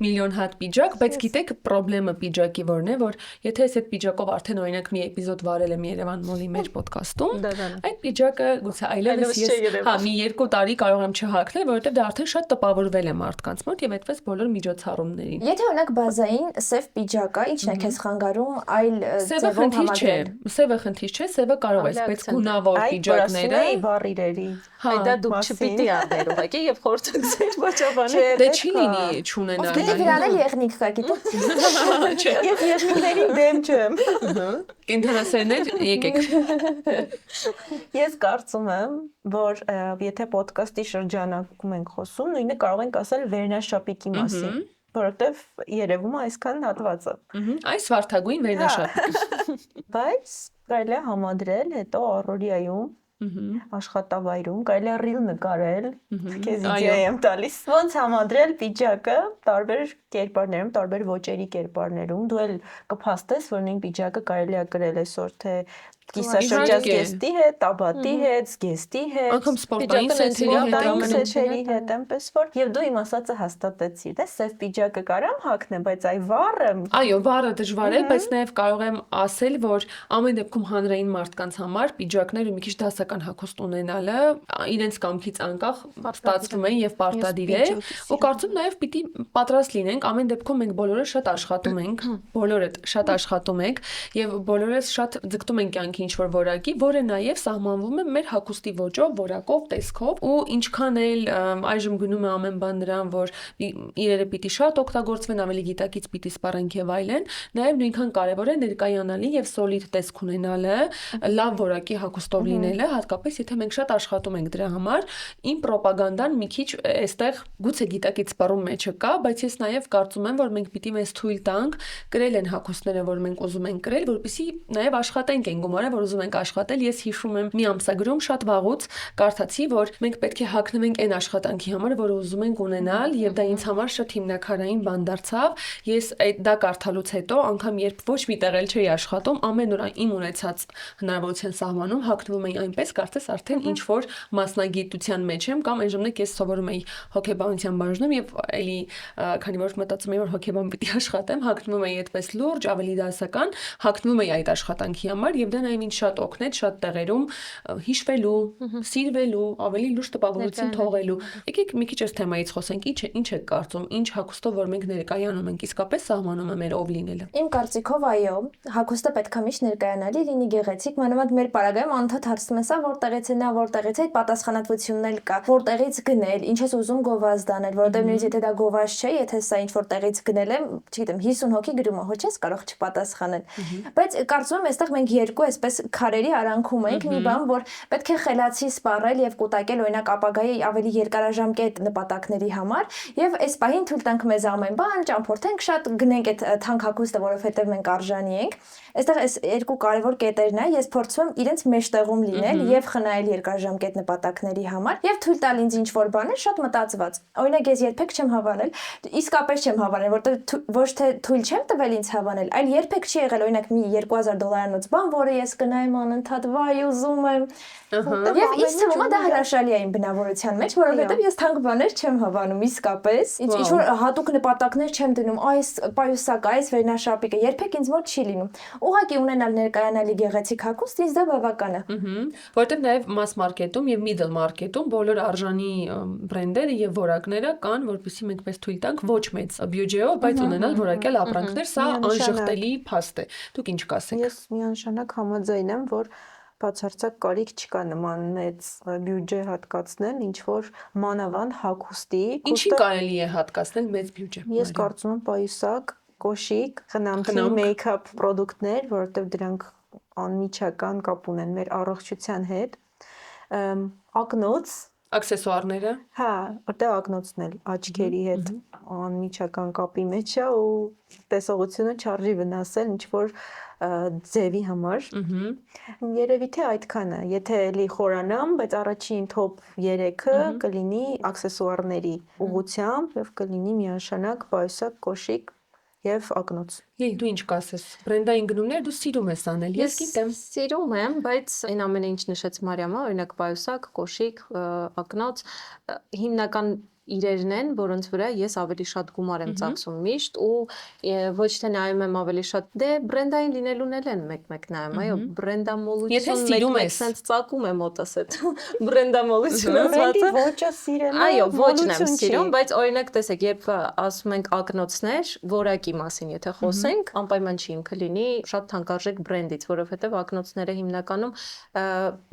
միլիոն հատ պիջակ, բայց գիտեք խնդրեմը պիջակի որն է, որ եթե ես այդ պիջակով արդեն օրինակ մի էպիզոդ վարել եմ Երևան Մոլի մեր ոդկասթում, այդ պիջակը գուցե այլևս ես հա մի 2 տարի կարող եմ չհագնել, որովհետև դա արդեն շատ տպավորվել է մարդկանց մոտ եւ այդպես բոլոր միջոցառումներին։ Եթե օրինակ բազային սև պիջակա, ի՞նչն է քեզ խանգարում այլ ձևով համադրել։ Սևը խնդիր չէ, սևը կարող ես, բայց գունավոր պիջակները բարիրերի։ Այդ դա դուք չպիտի արներ ուղղակի եւ խորցակցեր ոչաբանը։ Դե չի լինի չունենալ։ Դե վրանել եղնիկ կա, գիտես։ Չէ։ Ես եղնիկներին դեմ չեմ։ Կենթանասերներ եկեք։ Ես կարծում եմ, որ եթե ոդկասթի շրջանակում ենք խոսում, նույնը կարող ենք ասել վերնաշապիկի մասին, որովհետև երևում է այսքան հատվածը։ Այս վարդագույն վերնաշապիկ։ Բայց կարելի է համադրել հետո առօրյայում աշխատավայրում, կարելի է ռիլ նկարել, քեզ իդեա եմ տալիս։ Ոնց համադրել պիջակը տարբեր կերպարներում, տարբեր ոճերի կերպարներում, դու էլ կփաստես, որ նույն պիջակը կարելի է գրել այսօր թե կիսաշրջած գեստի հետ, տաբատի հետ, զգեստի հետ, անգամ սպորտային սեթերի հետ, այնպես որ եւ դու իմ ասածը հաստատեցիր, դե սև պիջակը կարամ հագնեմ, բայց այ վառը։ Այո, վառը դժվար է, բայց նաեւ կարող եմ ասել, որ ամեն դեպքում հանրային մարդկանց համար պիջակները մի քիչ դասական հագուստ ունենալը իրենց կամքից անկախ ստացվում է եւ պարտադիր է, ու կարծում նաեւ պիտի պատրաստ լինենք, ամեն դեպքում մենք բոլորը շատ աշխատում ենք, բոլորդ շատ աշխատում ենք եւ բոլորս շատ ձգտում ենք կյանքի ինչ որ որակի, որը նաև սահմանվում է մեր հագուստի ոճով, որակով, տեսքով ու ինչքան էլ այժմ գնում է ամեն բան նրան, որ իրերը պիտի շատ օգտագործվեն, ավելի գիտակից պիտի սպառենք եւ այլն, նաև նույնքան կարեւոր է ներկայանալի եւ սոլիդ տեսք ունենալը, լավ որակի հագուստով լինելը, հատկապես եթե մենք շատ աշխատում ենք դրա համար, իմ ռոպագանդան մի քիչ այստեղ գուցե գիտակից սպառում մեջը կա, բայց ես նաև կարծում եմ, որ մենք պիտի մեզ թույլ տանք կրել են հագուստները, որ մենք ուզում ենք կրել, որպեսզի նաև աշխատենք են գումարը, որ ուզում ենք աշխատել, ես հիշում եմ մի ամսագրում շատ վաղուց կարդացի, որ մենք պետք է հագնվենք այն աշխատանքի համար, որը ուզում ենք ունենալ, եւ դա ինձ համար շատ հիմնաքարային բան դարձավ։ Ես դա կարդալուց հետո, անգամ երբ ոչ մի տեղ էլ չէի աշխատում, ամեն օր իմ ունեցած հնարավորության սահմանում հագնվում էի այնպես, կարծես արդեն ինչ որ մասնագիտության մեջ եմ կամ այն ժամանակ ես սովորում էի հոգեբանության բաժնում եւ էլի քանի որ մտածում էի որ հոգեբան պիտի աշխատեմ, հագնվում էի այդպես լուրջ, ավելի դասական, հագնվում էի այդ աշխատանքի համար եւ դա նաեւ ինձ շատ օգնեց շատ տեղերում հիշվելու, սիրվելու, ավելի լուրջ տպավորություն թողելու։ Եկեք մի քիչ այս թեմայից խոսենք, ինչ եք կարծում, ինչ հագուստով որ մենք ներկայանում ենք, իսկապես սահմանում է մեր ով լինելը։ Իմ կարծիքով այո, հագուստը պետք է միշտ ներկայանալի լինի գեղեցիկ, մանավանդ մեր պարագայում անդադ հարցնում են, սա որտեղից է, նա որտեղից է, այդ պատասխանատվությունն էլ կա, որտեղից գնել, ինչ ես ուզում գովազդանել, որովհետև նույնիսկ եթե դա գովազդ չէ, եթե սա ինչ որտեղից գնել եմ, չգիտեմ, 50 հոգի գրում է, հո չես կարող չպատասխանել։ Բայց կարծում եմ, այստեղ մենք երկու այս այսպես քարերի արանքում ենք, մի բան, որ պետք է խելացի սպառել եւ կուտակել օրինակ ապագայի ավելի երկարաժամկետ նպատակների համար եւ այս պահին թույլ տանք մեզ ամեն բան, ճամփորդենք շատ, գնենք այդ թանկ հագուստը, որովհետեւ մենք արժանի ենք։ Այստեղ այս երկու կարևոր կետերն է, ես փորձում եմ իրենց մեջտեղում լինել եւ խնայել երկարաժամկետ նպատակների համար եւ թույլ տալ ինձ ինչ-որ բաներ շատ մտածված։ Օրինակ ես երբեք չեմ հավանել, իսկապես չեմ հավանել, որտեղ ոչ թե թույլ չեմ տվել ինձ հավանել, այլ երբեք չի եղել օրինակ մի $2000 բան, որը ես գնայեմ անընդհատ վայ ուզում եմ։ Եվ ինձ թվում է դա հրաշալի է իմ բնավորության մեջ, որովհետեւ ես թանկ բաներ չեմ հավանում իսկապես։ Ինչ որ հատուկ նպատակներ չեմ դնում, այս պայուսակը, այս վերնաշապիկը երբեք ինձ մոտ չի լինում։ Ուղղակի ունենալ ներկայանալի գեղեցիկ հագուստ ինձ դա բավական է։ Որտեղ նաև mass market-ում եւ middle market-ում բոլոր արժանի բրենդերը եւ որակները կան, որովհետեւ մենք պես թույլ տանք ոչ մեծ բյուջեով, բայց ունենալ որակյալ ապրանքներ, սա անժխտելի փաստ է։ Դուք ինչ կասեք։ Ես միանշանակ համաձայն եմ, որ բացարձակ կարիք չկա նման մեծ բյուջե հատկացնել, ինչ որ մանավանդ հագուստի։ Ինչին կարելի է հատկացնել մեծ բյուջե։ Ես կարծում եմ պայուսակ, կոշիկ, խնամքի մեյքափ պրոդուկտներ, որովհետև դրանք անմիջական կապ ունեն մեր առողջության հետ, ակնոց, աքսեսուարները։ հա, որտեղ ակնոցն էլ աչքերի հետ անմիջական կապի մեջ է ու տեսողությունը չարժի վնասել ինչ որ ձևի համար։ Երևի թե այդքանը, եթե էլի խորանամ, բայց առաջին top 3-ը կլինի աքսեսուարների ուղղությամբ եւ կլինի միանշանակ պայուսակ, կոշիկ եւ ակնոց։ Եվ դու ինչ կասես։ Բրենդային գնումներ դու սիրում ես անել։ Ես գիտեմ։ Սիրում եմ, բայց այն ամենը ինչ նշեց Մարիամը, օրինակ պայուսակ, կոշիկ, ակնոց, հիմնական իրերն են, որոնց վրա ես ավելի շատ գումար եմ ծախսում միշտ ու ոչ թե նայում եմ ավելի շատ դե բրենդային լինելուն էլ են մեկ-մեկ նայում, այո, բրենդամոլություն մեկ-մեկ sense ծակում է մոտս այդ բրենդամոլությունը ասվածը։ Ոճը սիրելը, այո, ոճն եմ սիրում, բայց օրինակ տեսեք, երբ ասում ենք ակնոցներ, որակի մասին եթե խոսենք, անպայման չի ինքը լինի շատ թանկարժեք բրենդից, որովհետև ակնոցները հիմնականում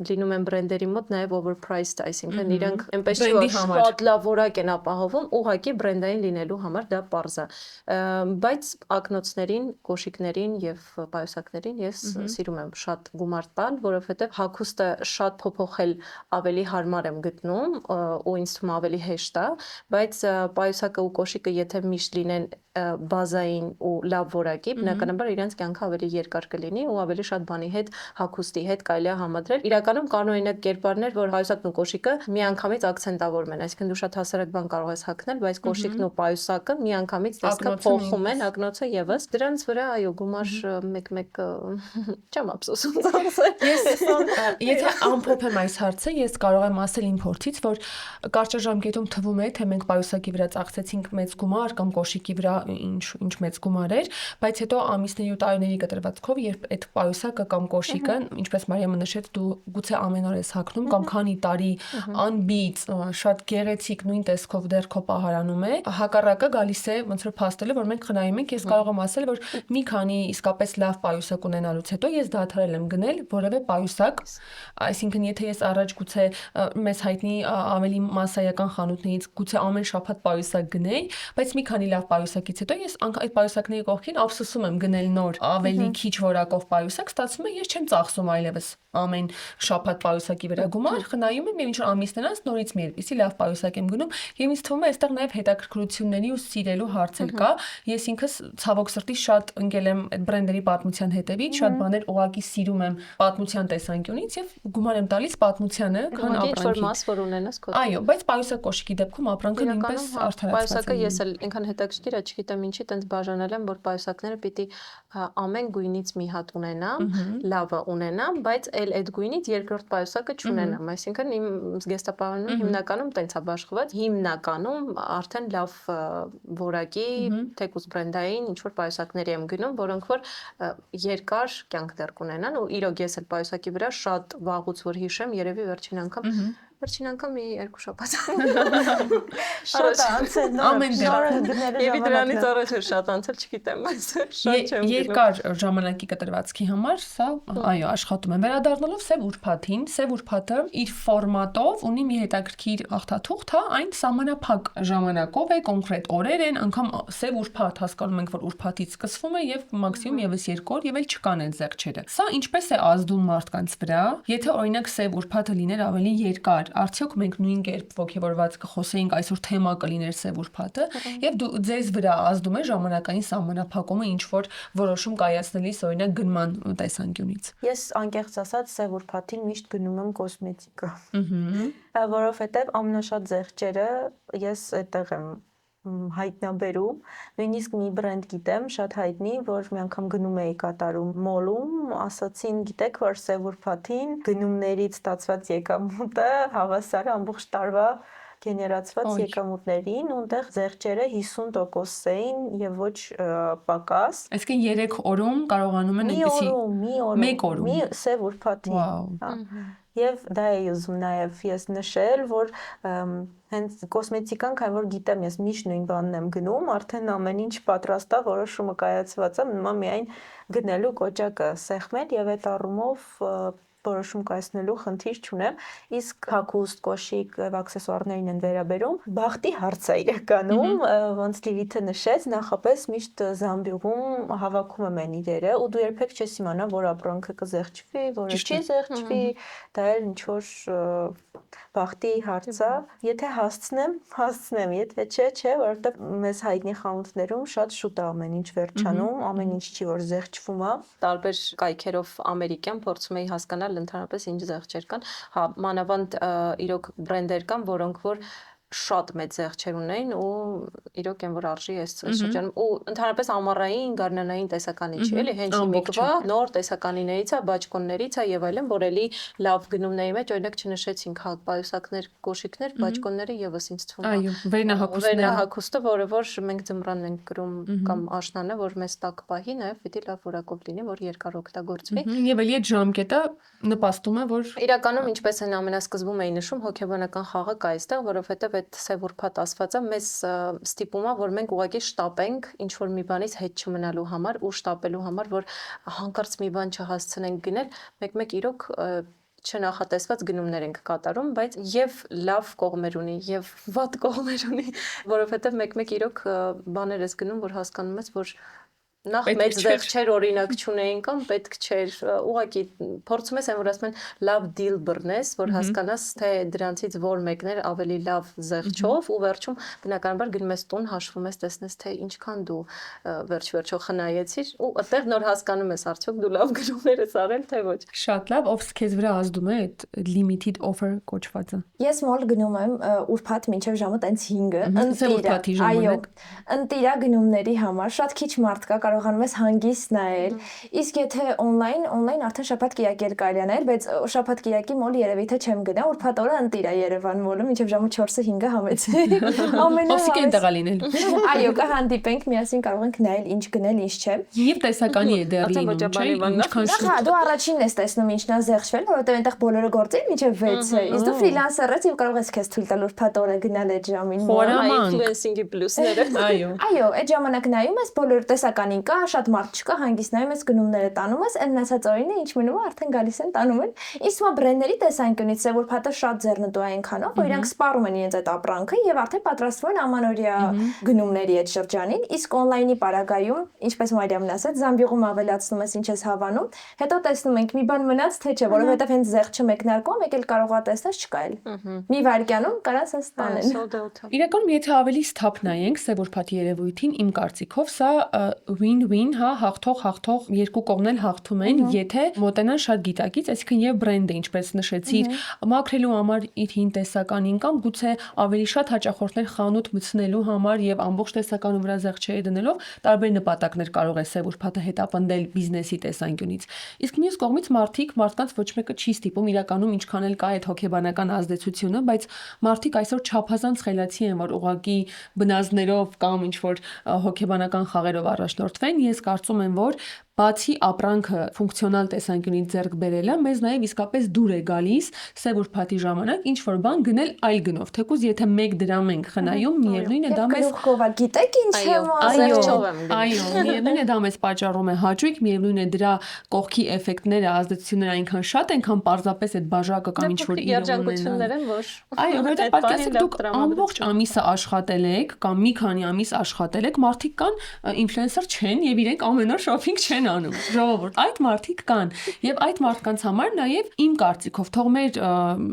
լինում են բրենդերի մոտ նաև overpriced, այսինքն իրենք այնպես չի որ շատ լավ որակ են ապահովում, ուղղակի բրենդային լինելու համար դա պարզ է, բայց ակնոցներին, կոշիկներին եւ պայուսակներին ես սիրում եմ շատ գումար տալ, որովհետեւ հագուստը շատ փոփոխել ավելի հարմար եմ գտնում ու ինձ թվում ավելի հեշտ է, բայց պայուսակը ու կոշիկը եթե միշտ լինեն բազային ու լավ որակի, բնականաբար իրենց կյանքը ավելի երկար կլինի ու ավելի շատ բանի հետ, հագուստի հետ կարելի է համադրել։ Իրականում կան օրինակ կերպարներ, որ պայուսակն ու կոշիկը միանգամից ակցենտավորում են, այսինքն դու շատ հասարակ բան կարող ես հագնել, բայց կոշիկն ու պայուսակը միանգամից տեսքը փոխում են, ակնոցը եւս։ Դրանց վրա այո, գումար մեկ-մեկ չեմ ափսոսում ծախսել։ Եթե ամփոփեմ այս հարցը, ես կարող եմ ասել իմ փորձից, որ կարճաժամկետում թվում է, թե մենք պայուսակի վրա ծախսեցինք մեծ գումար կամ կոշիկի վրա ինչ մեծ գումար էր, բայց հետո ամիսների ու տարիների կտրվածքով, երբ այդ պայուսակը կամ կոշիկը, ինչպես Մարիամը նշեց, դու գուցե ամեն օր ես հագնում կամ քանի տարի անբիծ, շատ գեղեցիկ նույն տեսքով դեռ քո պահարանում է, հակառակը գալիս է ոնց որ փաստելը, որ մենք խնայում ենք, ես կարող եմ ասել, որ մի քանի իսկապես լավ պայուսակ ունենալուց հետո ես դադարել եմ գնել որևէ պայուսակ, այսինքն եթե ես առաջ գուցե մեզ հայտնի ավելի մասսայական խանութներից գուցե ամեն շաբաթ պայուսակ գնեի, բայց մի քանի լավ պայուսակից հետո ես այդ պայուսակների կողքին ափսոսում եմ գնել նոր ավելի քիչ որակով պայուսակ, ստացվում է ես չեմ ծախսում այլևս ամեն շաբաթ պայուսակի վրա գումար, խնայում եմ եւ ինչ որ ամիսներ անց նորից մի այդպիսի լավ պայուսակ եմ գնում եւ ինձ թվում է այստեղ նաեւ հետաքրքրությունների ու սիրելու հարց էլ կա։ Ես ինքս ցավոք սրտի շատ ընկել եմ այդ բրենդերի պատմության հետևից, շատ բաներ ուղակի սիրում եմ պատմության տեսանկյունից եւ գումար եմ տալիս պատմությանը, քան ապրանքի։ Ինչ որ մաս որ ունենաս քո։ Այո, բայց պայուսակ կոշիկի դեպքում ապրանքը նույնպես արդարացված է։ Պայուսակը ես էլ ինքան հետաքրքիր է, չգիտեմ ինչի, տենց բաժանել եմ, որ պայուսակները պիտի ամեն գույնից մի հատ ունենամ, լավը ունենամ, բայց էլ այդ գույնից երկրորդ պայուսակը չունենամ, այսինքն իմ զգեստապահանում հիմնականում տենց է բաշխված, հիմնականում արդեն լավ որակի, թեկուզ բրենդային ինչ որ պայուսակների եմ գնում, որոնք որ երկար կյանք դեռ կունենան ու իրոք ես էլ պայուսակի վրա շատ վաղուց որ հիշեմ, երևի վերջին անգամ Վերջին անգամ մի 2 շաբաթ։ Շատ անցել Ամեն դեպքում։ նորը գները Եվ դրանից ժամանակը։ առաջ էր շատ անցել, չգիտեմ, բայց շատ չեմ գնում։ Երկար ժամանակի կտրվածքի համար սա այո աշխատում եմ վերադառնալով Սև ուրբաթին Սև ուրբաթը իր ֆորմատով ունի մի հետաքրքիր հաղթաթուղթ, հա, այն սահմանափակ ժամանակով է, կոնկրետ օրեր են, անգամ Սև ուրբաթ հասկանում ենք, որ ուրբաթից սկսվում է եւ մաքսիմում եւս 2 օր եւ էլ չկան այդ զեղչերը։ Սա ինչպես է ազդում մարդկանց վրա, եթե օրինակ Սև ուրբաթը լիներ ավելի երկար, արդյոք մենք նույն կերպ ոգևորված կխոսեինք այսօր թեմա կլիներ Սև ուրբաթը եւ ձեզ վրա ազդում է ժամանակային սահմանափակումը ինչ որ որոշում կայացնելիս օրինակ գնման տեսանկյունից։ Ես անկեղծ ասած Սև ուրբաթին միշտ գնում եմ կոսմետիկա։ Որովհետև ամենաշատ զեղչերը ես այդտեղ եմ հայտնաբերում, նույնիսկ մի բրենդ գիտեմ, շատ հայտնի, որ մի անգամ գնում էի կատարում մոլում, ասացին, գիտեք, որ Սև ուրբաթին գնումներից ստացված եկամուտը հավասար է ամբողջ տարվա գեներացված եկամուտներին, ունտեղ զեղչերը 50% էին եւ ոչ պակաս։ Այսինքն 3 օրում կարողանում են այնպեսի Մեկ օրում, մի Սև ուրբաթին։ Եվ դա է ուզում նաև ես նշել, որ հենց կոսմետիկան, քանի որ գիտեմ, ես միշտ նույն բանն եմ գնում, արդեն ամեն ինչ պատրաստ է, որոշումը կայացված է, մնա միայն գնելու կոճակը սեղմել եւ այդ առումով որոշում կայացնելու խնդիր չունեմ, իսկ հագուստ, կոշիկ եւ աքսեսուարներին են վերաբերում, բախտի հարց է իրականում, ոնց Լիլիթը նշեց, նախապես միշտ զամբյուղում հավաքում եմ այն իրերը, ու դու երբեք չես իմանա, որ ապրանքը կզեղչվի, որը չի զեղչվի, դա էլ ինչ որ բախտի հարց է, եթե հասցնեմ, եթե չէ, որովհետեւ մեզ հայտնի խանութներում շատ շուտ է ամեն ինչ վերջանում, ամեն ինչ չի որ զեղչվում է։ Տարբեր կայքերով ամերիկյան փորձում էի հասկանալ ընդհանրապես ինչ զեղչեր կան։ Հա, մանավանդ իրոք բրենդեր կան, որոնք որ շատ մեծ զեղչեր ունեն ու իրոք են որ արժի այս շրջանում ու ընդհանրապես ամառային գարնանային տեսականի չի էլի հենց իմիկվա նոր տեսականիներից է բաճկոններից է եւ այլն որ էլի լավ գնումների մեջ օրինակ չնշեցինք հա պայուսակներ կոշիկներ բաճկոնները եւս ինձ թվում է այո վերնահագուստը որը որ մենք ձմռանն ենք գրում կամ աշնանը որ մեզ տակ պահի նաեւ պիտի լավ որակով լինի որ երկար օգտագործվի եւ էլի այդ ժամկետը նպաստում է որ իրականում ինչպես են ամենասկզբում էի նշում հոգեբանական խաղը կա այստեղ որովհետեւ այդ Սև ուրբաթ ասվածը մեզ ստիպում է որ մենք ուղղակի շտապենք ինչ որ մի բանից հետ չմնալու համար ու շտապելու համար որ հանկարծ մի բան չհասցնենք գնել մեկ-մեկ իրոք չնախատեսված գնումներ ենք կատարում, բայց եւ լավ կողմեր ունի եւ վատ կողմեր ունի, որովհետեւ մեկ-մեկ իրոք բաներ ես գնում, որ հասկանում ես, որ նախ մեծ զեղչեր օրինակ չունեին կամ պետք չէր ուղղակի փորձում ես այն որ ասում են լավ դիլ բռնես որ հասկանաս թե դրանցից որ մեկն էր ավելի լավ զեղչով ու վերջում բնականաբար գնում ես տուն հաշվում ես տեսնես թե ինչքան դու վերջ-վերջո խնայեցիր ու այդտեղ նոր հասկանում ես արդյոք դու լավ գնումներ ես արել թե ոչ շատ լավ ով քեզ վրա ազդում է այդ limited offer կոչվածը ես մոլ գնում եմ ուրբաթ մինչև ժամը տենց 5-ը այո ընտիրա գնումների համար շատ քիչ մարդ կա կարողանում ես հանգիստ նայել իսկ եթե on-line արդեն շաբաթ-կիրակի էլ կարելի է նայել բայց շաբաթ-կիրակի մոլ երևի թե չեմ գնա ուրբաթ օրը ընտիր է Երևան մոլը մինչև ժամը 4-5-ը համեցեք ոսիկ են տեղա լինել այո կհանդիպենք միասին կարող ենք նայել ինչ գնել ինչ չէ եւ տեսականի է դեռ լինում չէ ինչքան հա դու առաջինն ես տեսնում ինչն է զեղչվել որովհետեւ այնտեղ բոլորը գործել մինչև 6 է իսկ դու ֆրիլանսեր ես եւ կարող ես քեզ թույլ տալ ուրբաթ օրը գնալ այդ ժամին ինֆլուենսինգի պլյուսները այո այդ ժամանակ նայում ես բոլոր տեսականին կա շատ մարդ չկա հանգիստ նայում ես գնումները տանում ես այն մնացած օրինը ինչ մնում է արդեն գալիս են տանում են իսկ մա բրենդերի տեսանկյունից Սև ուրբաթը շատ ձեռնտու է այնքանով որ իրանք սպառում են իրենց այդ ապրանքը եւ արդեն պատրաստվում են ամանորյա գնումների այդ շրջանին իսկ on-line-ի պարագայում ինչպես Մարիամն ասաց զամբյուղում ավելացնում ես ինչ ես հավանում հետո տեսնում ենք մի բան մնաց թե չէ որովհետեւ հենց զեղչը մեկնարկում եկել կարողա տեսնես չկա էլ մի վայրկյանում կարաս ստանեն իրականում եթե ավելի սթափ նայենք Սև ուրբաթի երևույթին իմ կարծիքով սա win-win, հա, հաղթող երկու կողմն էլ հաղթում են, եթե մոտենան շատ գիտակից, այսինքն եւ բրենդը, ինչպես նշեցիր, մաքրելու համար իր հին տեսականին կամ գուցե ավելի շատ հաճախորդներ խանութ մտցնելու համար եւ ամբողջ տեսականու վրա զեղչերի դնելով տարբեր նպատակներ կարող է Սև ուրբաթը հետապնդել բիզնեսի տեսանկյունից։ Իսկ մյուս կողմից մարդկանց ոչ մեկը չի ստիպում իրականում ինչքան էլ կա այդ հոգեբանական ազդեցությունը, բայց մարդիկ այսօր չափազանց խելացի են, որ ուղղակի բնազդներով կամ ինչ որ հոգեբանական խաղերով առաջնորդվեն, ես կարծում եմ, որ բացի ապրանքը ֆունկցիոնալ տեսանկյունից ձեռք բերելը, մեզ նաև իսկապես դուր է գալիս սև ուրբաթի ժամանակ ինչ որ բան գնել այլ գնով, թեկուզ եթե 1 դրամ ենք խնայում, միևնույն է դա մեզ գլուխկովա գիտեք ինչ եմ ասում։ Այո, միևնույն է դա մեզ պատճառում է հաճույք, միևնույն է դրա կողքի էֆեկտները, ազդեցությունները այնքան շատ են, քան պարզապես այդ բաժակը կամ ինչ որ իրջանկություններ են, որ այո, որովհետև պատկերացրեք դուք ամբողջ ամիսը աշխատել եք կամ մի քանի ամիս աշխատել եք, մարդիկ կան ինֆլուենսեր չեն եւ իրենք ամեն օր շոփինգ չեն անում։ Ժողովուրդ, այդ մարդիկ կան եւ այդ մարդկանց համար նաեւ իմ կարծիքով թող մեր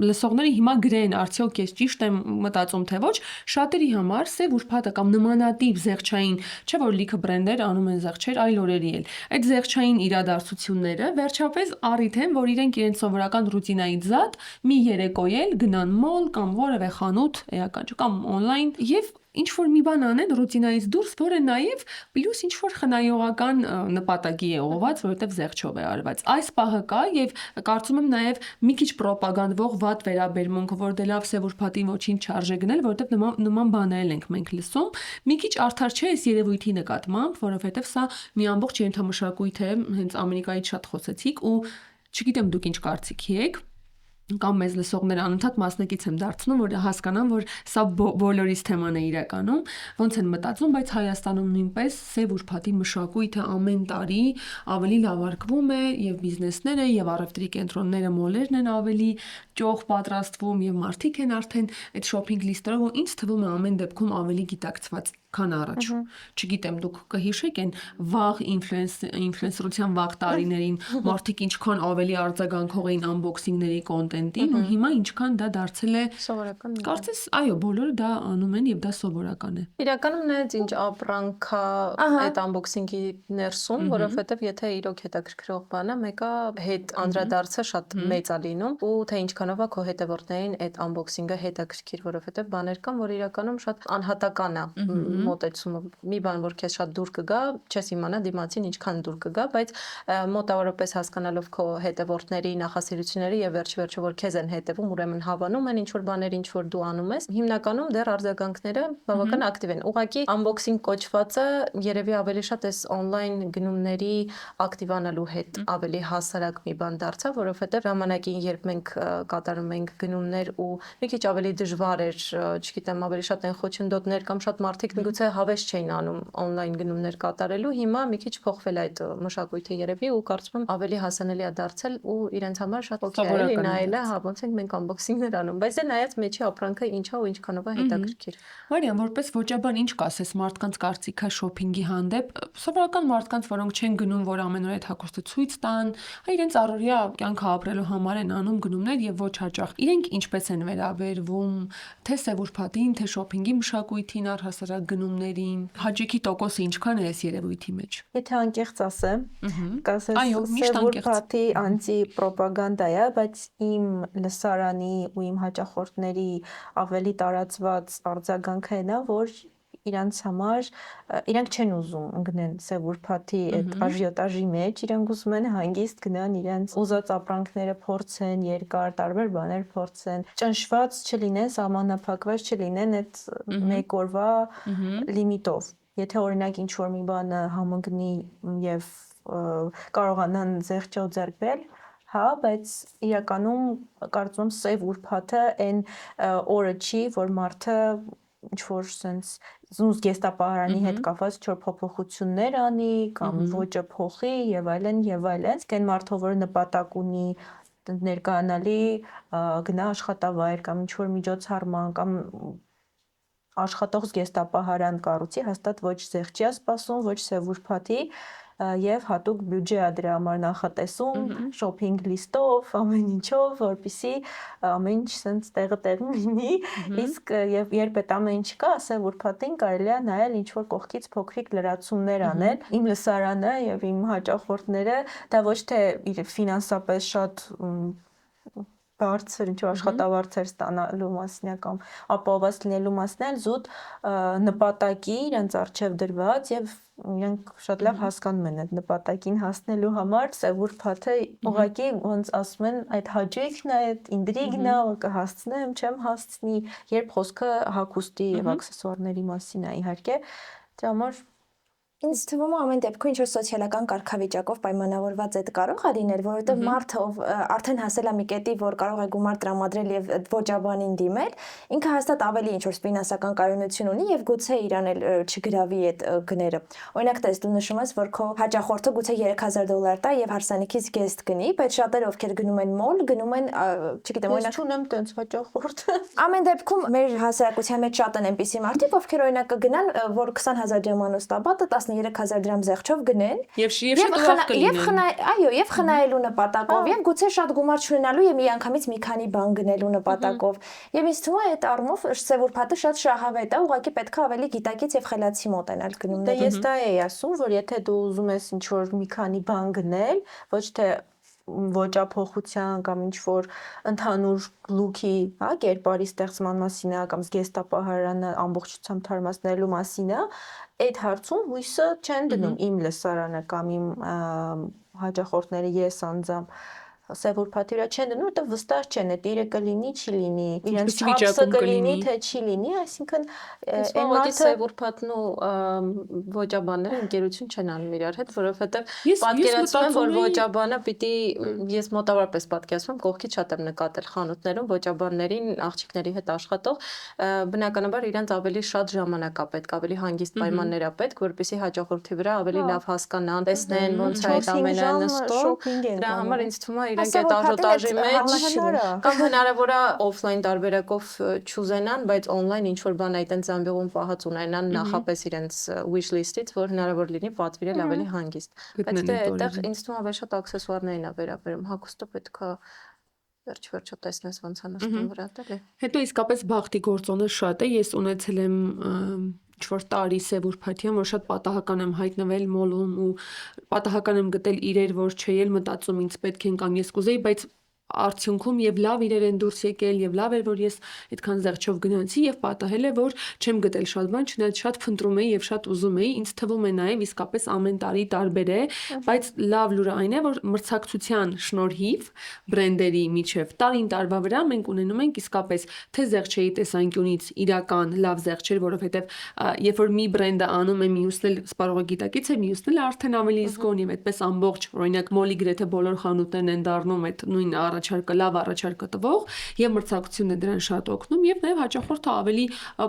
լսողները հիմա գրեն, արդյոք ես ճիշտ եմ մտածում թե ոչ, շատերի համար սև ուրբաթը կամ նմանատիպ զեղչային, չէ՞ որ լիքը բրենդեր անում են զեղչեր այլ օրերի էլ։ Այդ զեղչային իրադարձությունները վերջապես առիթ են, որ իրենք իրենց սովորական ռուտինայից զատ մի երեկոյել գնան մոլ կամ որևէ խանութ էական կամ on-line եւ ինչ որ մի բան անեն ռուտինայից դուրս, որը նաև պլյուս ինչ որ խնայողական նպատակի է ուղղված, որովհետև զեղչով է արված։ Այս պահը կա եւ կարծում եմ նաև մի քիչ պրոպագանդվող վատ վերաբերմունք, որ դե լավ սև ուրբաթին ոչինչ չարժե գնել, որովհետև նման բաներ ենք մենք լսում։ Մի քիչ արդար չէ այս երևույթի նկատմամբ, որովհետև սա մի ամբողջ ենթամշակույթ է, հենց Ամերիկայից շատ խոսեցիք ու չգիտեմ դուք ինչ կարծիքի եք կամ մեզ լսողները անընդհատ մասնակից եմ դարձնում, որ հասկանան, որ սա բոլորիս թեման է իրականում, ոնց են մտածում, բայց Հայաստանում նույնպես սև ուրբաթի մշակույթը ամեն տարի ավելի լավարկվում է եւ բիզնեսները եւ առևտրի կենտրոնները, մոլերն են ավելի ճոխ պատրաստվում եւ մարդիկ են արդեն այդ շոփինգ լիստերով ու ինձ թվում է ամեն դեպքում ավելի գիտակցված քան առաջ։ Չգիտեմ, դուք կհիշեք են վաղ ինֆլուենսերության վաղ տարիներին մարդիկ ինչքան ավելի արձագանքող էին անբոքսինգների կոնտենտին ու հիմա ինչքան դա դարձել է սովորական։ Կարծես, այո, բոլորը դա անում են եւ դա սովորական է։ Իրականում նայած ինչ ապրանքա այդ անբոքսինգի ներսում, որովհետեւ եթե իրոք հետաքրքրող բան է, մեկը հետ անդրադարձը շատ մեծ է լինում ու թե ինչքանով է քո հետևորդներին այդ անբոքսինգը հետաքրքիր, որովհետեւ բաներ կան, որ իրականում շատ անհատական է մոտեցումը։ Մի բան, որ քեզ շատ դուր կգա, չես իմանա դիմացին ինչքան դուր կգա, բայց մոտավորապես հասկանալով քո հետևորդների նախասիրությունները եւ վերջ-վերջը որ քեզ են հետևում, ուրեմն հավանում են ինչ որ բաներ, ինչ որ դու անում ես, հիմնականում դեռ արձագանքները բավական ակտիվ են։ Ուղղակի unboxing կոչվածը երևի ավելի շատ էս on-line գնումների ակտիվանալու հետ ավելի հասարակ մի բան դարձավ, որովհետեւ ժամանակին երբ մենք կատարում ենք գնումներ ու մի քիչ ավելի դժվար էր, չգիտեմ, ավելի շատ են խոչընդոտներ կամ շատ մարդիկ միգուցե հավես չէին անում on-line գնումներ կատարելու, հիմա մի քիչ փոխվել այդ մշակույթը երևի ու կարծում եմ ավելի հասանելի է դարձել ու իրենց համար շատ օքեյ է նայելը, հա, ոնց ենք մենք unboxing-ներ անում, բայց դե նայած մեջի ապրանքը ինչա ու ինչքանով է հետաքրքիր։ Մարիամ, որպես ոճաբան ինչ կասես մարդկանց կարծիքը շոփինգի հանդեպ, սովորական մարդկանց, որոնք չեն գնում, որ ամեն օր այդ հագուստը ցույց տան, իրենց առօրյա կյանքը ապրելու համար են անում գնումներ եւ ոչ հաճախ։ Իրենք ինչպես են վերաբերվում թե սև ուրբաթին, թե շոփինգի մշակույթին, առհասարակ գնումներին, հաճույքի տոկոսը ինչքան է այս երևույթի մեջ։ Եթե անկեղծ ասեմ, կասես Այո, միշտ սև անկեղծ։ ուրբաթի անտի-պրոպագանդա է, բայց իմ լսարանի ու իմ հաճախորդների ավելի տարածված արձագանքը է նա, որ իրանց համար իրանք չեն ուզում ընկնեն սև ուրբաթի այդ աժիոտաժի մեջ, իրանք ուզում են հանգիստ գնան իրենց ուզած ապրանքները փորձեն, երկար տարբեր բաներ փորձեն, ճնշված չլինեն, սահմանափակված չլինեն այդ մեկ օրվա լիմիտով։ Եթե օրինակ ինչ որ մի բանը համընկնի եւ կարողանան զեղչով ձեռք բերել, հա, բայց իրականում կարծում եմ սև ուրբաթը այն օրը չի, որ մարդը ինչ որ sense զգեստապահարանի հետ կապված ինչ որ փոփոխություններ անի կամ ոճը փոխի եւ այլն եւ այլն։ Այն մարդը, որը նպատակ ունի ներկայանալի գնա աշխատավայր կամ ինչ որ միջոցառման կամ աշխատող զգեստապահարան կառուցի, հաստատ ոչ զեղչի է սպասում, ոչ սև ուրբաթի եւ հատուկ բյուջե է դրա համար նախատեսում, շոփինգ լիստով, ամեն ինչով, որպեսզի ամեն ինչ sense տեղը լինի, իսկ երբ այդ ամեն ինչ կա, սև ուրբաթին կարելի է նայել ինչ որ կողքից փոքրիկ լրացումներ անել։ Իմ լսարանը եւ իմ հաճախորդները դա ոչ թե ֆինանսապես շատ բարձր ինչ աշխատավարձեր ստանալու մասն է կամ ապահովված լինելու մասն է, զուտ նպատակի իրենց արժև դրված եւ իրենք շատ լավ հասկանում են այդ նպատակին հասնելու համար սև ուրբաթը ուղղակի ոնց ասում են այդ հաճույքն է, այդ ինտրիգն է, որ կհասցնեմ, չեմ հասցնի, երբ խոսքը հագուստի եւ աքսեսուարների մասին է իհարկե, դրա համար Ինձ թվում է ամեն դեպքում ինչ որ սոցիալական կարգավիճակով պայմանավորված է կարող է լինել, որովհետև մարդը ով արդեն հասել է մի կետի, որ կարող է գումար տրամադրել եւ ոճաբանին դիմել, ինքը հաստատ ավելի ինչ որ ֆինանսական կայունություն ունի եւ գուցե իրան էլ չգրավի այդ գները։ Օրինակ, տես դու նշում ես, որ քո հաճախորդը գուցե $3000 տա եւ հարսանիքից guest գնի, բայց շատերը ովքեր գնում են մոլ, գնում են, չգիտեմ, Օրինակ ունեմ տենց հաճախորդ։ Ամեն դեպքում մեր հասարակության մեջ շատ են այնպիսի մարդիկ, ովքեր օրինակ կգնան, որ 20000 դրամանոց տաբատը 13000 դրամ զեղչով գնեն Եվ շատ ուրախ կլինեն։ այո, եւ խնայելու նպատակով, եւ գուցե շատ գումար չունենալու եւ միանգամից մի քանի բան գնելու նպատակով։ Եվ ինձ թվում է այդ առումով սևուրփաթը շատ շահավետ է, ուղղակի պետք է ավելի գիտակից եւ խելացի մոտենալ Դե գնումներին։ ես դա էի ասում, որ եթե դու ուզում ես ինչ որ մի քանի բան գնել, ոչ թե ոճափոխության կամ ինչ որ ընդհանուր լուքի, հա, կերպարի ստեղծման մասին է կամ զգեստապահարանը ամբողջությամբ թարմացնելու մասին է, այդ հարցում հույսը չեն դնում իմ լսարանը կամ իմ հաճախորդները ես անձամբ սևուրփաթի վրա չեն դնում, որտեղ վստահ չեն, այդ իրը կլինի, չի լինի, իրենց չափսը կլինի, թե չի լինի, այսինքն Այն մարդը սևուրփաթն ու ոճաբանները ընկերություն չեն անում իրար հետ, որովհետև պատկերացնում եմ, որ ոճաբանը պիտի ես մոտավորապես պատկերացնում եմ, կողքից շատ եմ նկատել խանութներում ոճաբաններին, աղջիկների հետ աշխատող, բնականաբար իրենց ավելի շատ ժամանակ է պետք, ավելի հանգիստ պայմաններ է պետք, որպեսզի հաճախորդի վրա ավելի լավ հասկանան, տեսնեն ոնց է այդ ամենը նստում։ Դրա համար ինձ թվում է իրենք այդ աժոտաժի մեջ կամ հնարավոր է օֆլայն տարբերակով չուզենան, բայց on-line ինչ որ բան այդտենց ամբողջում պահած ունենան նախապես իրենց wish list-ից, որ հնարավոր լինի պատվիրել ավելի հանգիստ։ Բայց դե այդտեղ ինձ թվում է ավելի շատ աքսեսուարներին է վերաբերում, հագուստը պետք է վերջ-վերջո տեսնես ոնց է նշվում վրա դե։ Հետո իսկապես բախտի գործոնը շատ է, ես ունեցել եմ ինչ-որ տարի սևուրփաթյան, որ շատ պատահական եմ հայտնվել մոլում ու պատահական եմ գտել իրեր, որ չէի էլ մտածում ինձ պետք են կամ ես կուզեի, բայց արդյունքում եւ լավ իրեր են դուրս եկել եւ լավ էր որ ես այդքան զեղչով գնացի եւ պատահել է որ չեմ գտել շատ բան, չնայած շատ փնտրում էի եւ շատ ուզում էի, ինձ թվում է նաեւ իսկապես ամեն տարի տարբեր է, բայց լավ լուրը այն է որ մրցակցության շնորհիվ բրենդերի միջև տարին տարվա վրա մենք ունենում ենք իսկապես թե զեղչերի տեսանկյունից իրական լավ զեղչեր, որովհետեւ երբ որ մի բրենդը անում է մյուսն էլ սպառողը գիտակից է, մյուսն էլ արդեն ավելի զգոն եւ այդպես ամբողջ օրինակ մոլի գրեթե բոլոր խանութներն են դառնում այդ նույն առաջարկը լավ առաջարկը տվող եւ մրցակցությունն է դրան շատ օգնում եւ նաեւ հաճախորդը ավելի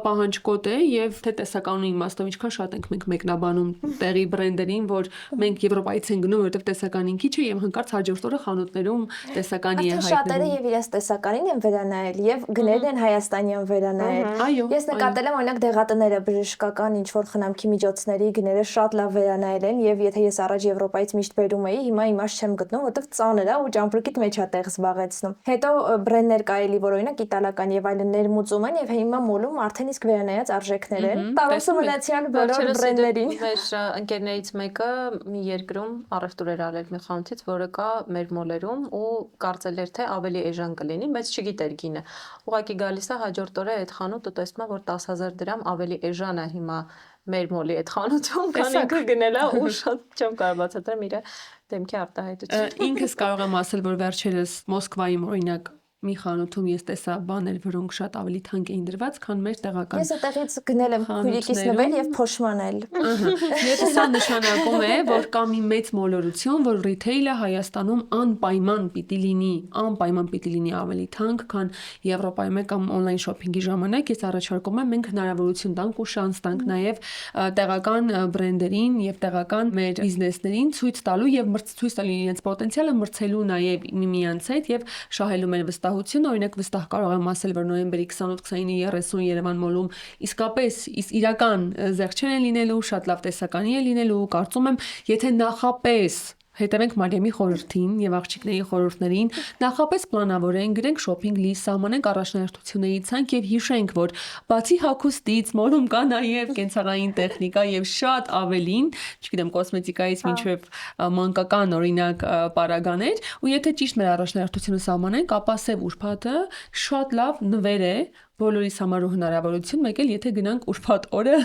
պահանջկոտ է եւ թե տեսականու իմաստով ինչքան շատ ենք մենք մեկնաբանում տեղի բրենդերին որ մենք Եվրոպայից են գնում որովհետեւ տեսականին քիչ է եւ հանկարծ հաջորդ օրը խանութներում տեսականի է շատերը հայտնվում եւ իրենց տեսականին են վերանայել եւ գներն են հայաստանյան վերանայել այո ես նկատել եմ օրինակ դեղատները բժշկական ինչ որ խնամքի միջոցների գները շատ լավ վերանայել են եւ եթե ես առաջ Եվրոպայից միշտ բերում էի հիմա իմաստ չեմ գտնում որովհետեւ ծանր է ու ճամպրուկիդ մեջ է տեղ զբաղեցնում հետո բրենդներ կարելի որ օրինակ իտալական եւ այլն ներմուծում են եւ հիմա մոլում արդեն իսկ վերանայած արժեքներ են տարածը մնացյալ բոլոր բրենդերին մեր ընկերներից մեկը մի երկրում առևտուր էր արել մի խանութից որը կա մեր մոլերում ու կարծել էր թե ավելի էժան կլինի բայց չգիտեր գինը ուղղակի գալիս է հաջորդ օրը այդ խանութը տեսնում է որ 10000 դրամ ավելի էժան է հիմա մեր մոլի այդ խանութում քան ինքը գնել է ու շատ չեմ կարող բացատրեմ իր դեմքի արտահայտությունը ինքս կարող եմ ասել որ վերջերս Մոսկվայում օրինակ մի խանութում ես տեսա բաներ, որոնք շատ ավելի թանկ էին դրված, քան մեր տեղական։ Ես այդտեղից գնել եմ քույրիկիս նվել եւ փոշմանել։ Եթե սա նշանակում է, որ կա մի մեծ մոլորություն, որ ռիթեյլը Հայաստանում անպայման պիտի լինի ավելի թանկ, քան Եվրոպայում կամ on-line shopping-ի ժամանակ, ես առաջարկում եմ մենք հնարավորություն տանք ու շանս տանք նաեւ տեղական բրենդերին եւ տեղական մեր բիզնեսներին ցույց տալու եւ ցույց տալու իրենց պոտենցիալը մրցելու նաեւ միմյանց հետ եւ շահելու մեր վստահությունը, օրինակ վստահ կարող եմ ասել, որ նոյեմբերի 28-29-30 Երևան մոլում իսկապես իրական զեղչեր են լինելու, շատ լավ տեսականի է լինելու, կարծում եմ, եթե նախապես հետևենք Մարիամի խորհրդին եւ աղջիկների խորհուրդներին, նախապես պլանավորենք, գրենք shopping list, սահմանենք առաջնահերթությունների ցանկ եւ հիշենք, որ բացի հագուստից մոլում կա նաեւ կենցաղային տեխնիկա եւ շատ ավելին, չգիտեմ, կոսմետիկայից մինչեւ մանկական օրինակ պարագաներ, ու եթե ճիշտ մեր առաջնահերթությունը սահմանենք, ապա սև ուրբաթը շատ լավ նվեր է, բոլորիս համար ու հնարավորություն, մեկ էլ եթե գնանք ուրբաթ օրը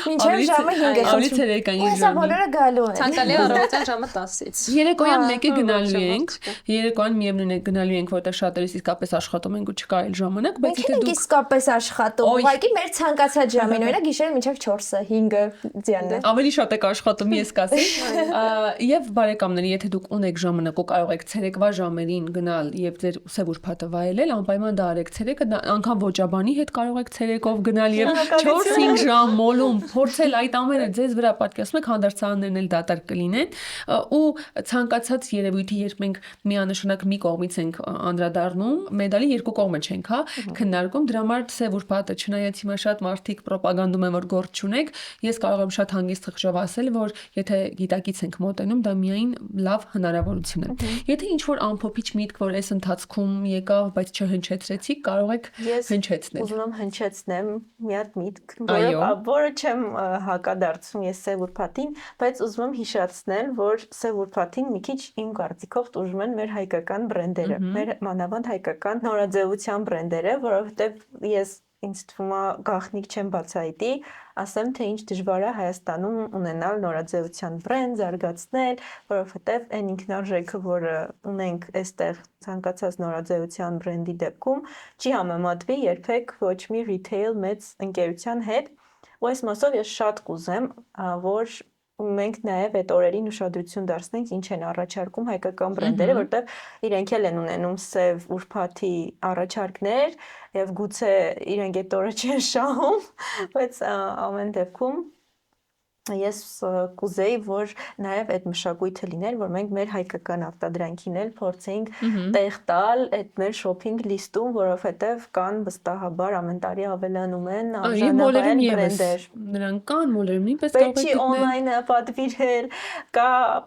Մինչև ժամը 5-ը ավելի ցերեկային Հեսա ժամին։ բոլորը գալու են։ Ցանկալի առավոտյան ժամը 10-ից։ Երեկոյան մեկը գնալու ժամանակ ենք, չկա։ երեկոյան միևնույն է գնալու ենք, որտեղ շատերս իսկապես աշխատում ենք ու չկա այլ ժամանակ, բայց Մենք եթե ենք դուք իսկապես աշխատում։ Օй. Ուղղակի մեր ցանկացած ժամին, օրինակ գիշերը մինչև 4-ը, 5-ը ձյանն է։ ավելի շատ եք աշխատում, ես կասեի։ Եվ բարեկամների, եթե դուք ունեք ժամանակ ու կարող եք ցերեկվա ժամերին գնալ եւ ձեր սև ուրբաթը վայելել, անպայման դա արեք ցերեկը, անգամ ոճաբանի հետ կարող եք ցերեկով գնալ եւ 4-5 ժամ մոլում փորձել այդ ամենը ձեզ վրա պատկերացնում եք, հանդարտաններն էլ դատարկ կլինեն ու ցանկացած երևույթի, երբ մենք միանշանակ մի կողմից ենք անդրադառնում, մեդալի երկու կողմը չենք, հա, քննարկում, դրա համար սև ուրբաթը, չնայած հիմա շատ մարդիկ ռոպագանդում են, որ գործ չունեք, ես կարող եմ շատ հանգիստ խղճով ասել, որ եթե գիտակից ենք մոտենում, դա միայն լավ հնարավորություն է։ Եթե ինչ-որ ամփոփիչ միտք, որ այս ընթացքում եկավ, բայց չհնչեցրեցիք, կարող եք հնչեցնել։ Ուզում եմ հնչեցնեմ մի հատ միտք, Այո։ որը չեմ հակադարձում ես սև ուրբաթին, բայց ուզում եմ հիշեցնել, որ սև ուրբաթին մի քիչ իմ կարծիքով տուժում են մեր հայկական բրենդերը, մեր մանավանդ հայկական նորաձևության բրենդերը, որովհետև ես ինձ թվում է գաղտնիք չեմ բացահայտի, ասեմ թե ինչ դժվար է Հայաստանում ունենալ նորաձևության բրենդ, զարգացնել, որովհետև այն ինքնարժեքը, որը ունենք այստեղ ցանկացած նորաձևության բրենդի դեպքում, չի համեմատվի երբեք ոչ մի retail մեծ ընկերության հետ, ու այս մասով ես շատ կուզեմ, որ մենք նաև այդ օրերին ուշադրություն դարձնենք ինչ են առաջարկում հայկական բրենդերը, որտեղ իրենք էլ են ունենում սև ուրբաթի առաջարկներ եւ գուցե իրենք այդ օրը չեն շահում, բայց ամեն դեպքում ես կուզեի, որ նաև այդ մշակույթը լիներ, որ մենք մեր հայկական արտադրանքին էլ փորձենք տեղ տալ այդ մեր shopping list-ում, որովհետև կան վստահաբար ամեն տարի ավելանում են արժանավայել բրենդեր։ Նրանք կան, մոլերում նույնպես կարող Պետք չի on-line-ը պատվիրել,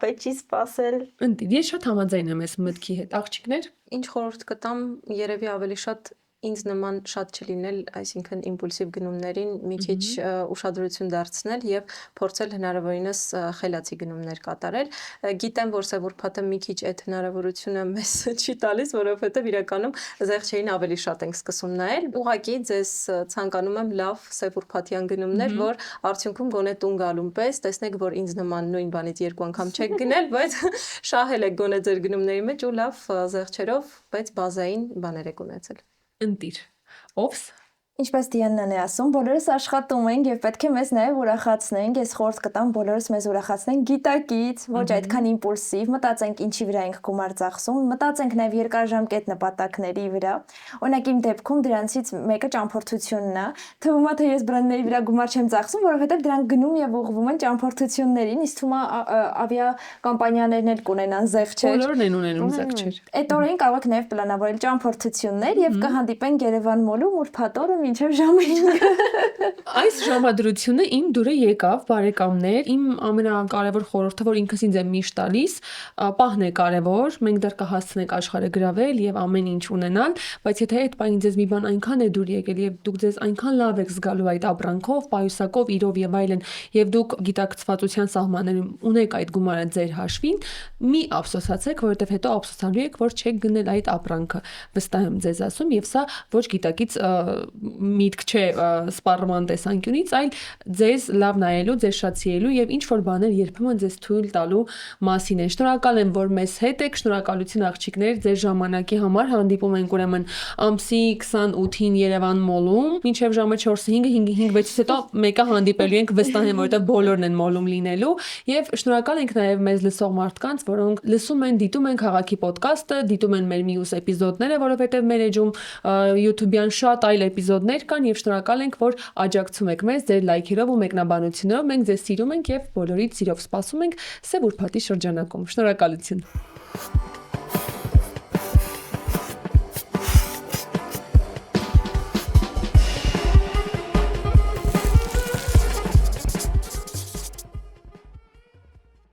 պետք չի սպասել։ Ընտիր, ես շատ համաձայն եմ այս մտքի հետ, աղջիկներ։ Ինչ խորհուրդ կտամ, երևի ավելի շատ ինձ նման շատ չլինել, այսինքն իմպուլսիվ գնումներին մի քիչ ուշադրություն դարձնել եւ փորձել հնարավորինս խելացի գնումներ կատարել։ Գիտեմ, որ սև ուրբաթը մի քիչ այդ հնարավորությունը մեզ չի տալիս, որովհետեւ իրականում զեղչերին ավելի շատ ենք սկսում նայել։ Ուղղակի ձեզ ցանկանում եմ լավ սև ուրբաթյան գնումներ, որ արդյունքում գոնե տուն գալուն պես տեսնեք, որ ինձ նման նույն բանից երկու անգամ չեք գնել, բայց շահել եք գոնե ձեր գնումների մեջ ու լավ զեղչերով, բայց բազային բաներ եք ունեցել։ Ընտիր, ովս Ինչպես Դիանան է ասում, բոլորս աշխատում ենք եւ պետք է մեզ նաեւ ուրախացնենք, ես խորհուրդ կտամ բոլորս մեզ ուրախացնենք գիտակից, ոչ այդքան իմպուլսիվ, մտածենք ինչի վրա ենք գումար ծախսում, մտածենք նաեւ երկարաժամկետ նպատակների վրա։ Օրինակ իմ դեպքում դրանցից մեկը ճամփորդությունն է։ Թվում է թե ես բրենդների վրա գումար չեմ ծախսում, որովհետեւ դրանք գնում եւ ուղղվում են ճամփորդություններին, իսկ թվում է ավիա կամպանիաներն էլ կունենան զեղչեր։ բոլորն են ունենում զեղչեր։ Այդ օրերին կարող եք նաեւ պլանավորել ճամփորդություններ եւ կհանդիպենք Երևան մոլում ուրբաթ օրը մինչև ժամը 5-ը։ Այս ժամադրությունը իմ դուրը եկավ, բարեկամներ, իմ ամենակարևոր խորհուրդը, որ ինքս ինձ եմ միշտ տալիս, պահն է կարևոր, մենք դեռ կհասցնենք աշխարհը գրավել եւ ամեն ինչ ունենալ, բայց եթե այդ պահին ձեզ մի բան այնքան է դուր եկել եւ դուք ձեզ այնքան լավ եք զգալու այդ ապրանքով, պայուսակով, իրով եւ այլն, եւ դուք գիտակցվածության սահմաններում ունեք այդ գումարը ձեր հաշվին, մի ափսոսացեք, որովհետեւ հետո ափսոսանալու եք, որ չեք գնել այդ ապրանքը։ Վստահ եմ ձեզ ասում եւ սա ոչ գիտակից միտք չէ սպառման տեսանկյունից, այլ ձեզ լավ նայելու, ձեզ շատ սիրելու եւ ինչ որ բաներ երբեմն ձեզ թույլ տալու մասին է։ Շնորհակալ եմ, որ մեզ հետ եք, շնորհակալություն աղջիկներ ձեր ժամանակի համար, հանդիպում ենք ուրեմն ամսի 28-ին Երևան մոլում, մինչեւ ժամը 4-5-ը 5-6-ից հետո մեկը հանդիպելու ենք, վստահ եմ, որովհետեւ բոլորն են մոլում լինելու եւ շնորհակալ ենք նաեւ մեզ լսող մարդկանց, որոնք լսում են, դիտում են Քաղաքի ոդկասթը, դիտում են մեր մյուս էպիզոդները, որովհետեւ մեր էջում YouTube-յան շատ այլ էպիզոդներ կան եւ շնորհակալ ենք, որ աջակցում եք մեզ ձեր լայքերով ու մեկնաբանություններով։ Մենք ձեզ սիրում ենք եւ բոլորիդ սիրով սպասում ենք Սև ուրբաթի շրջանակում։ Շնորհակալություն։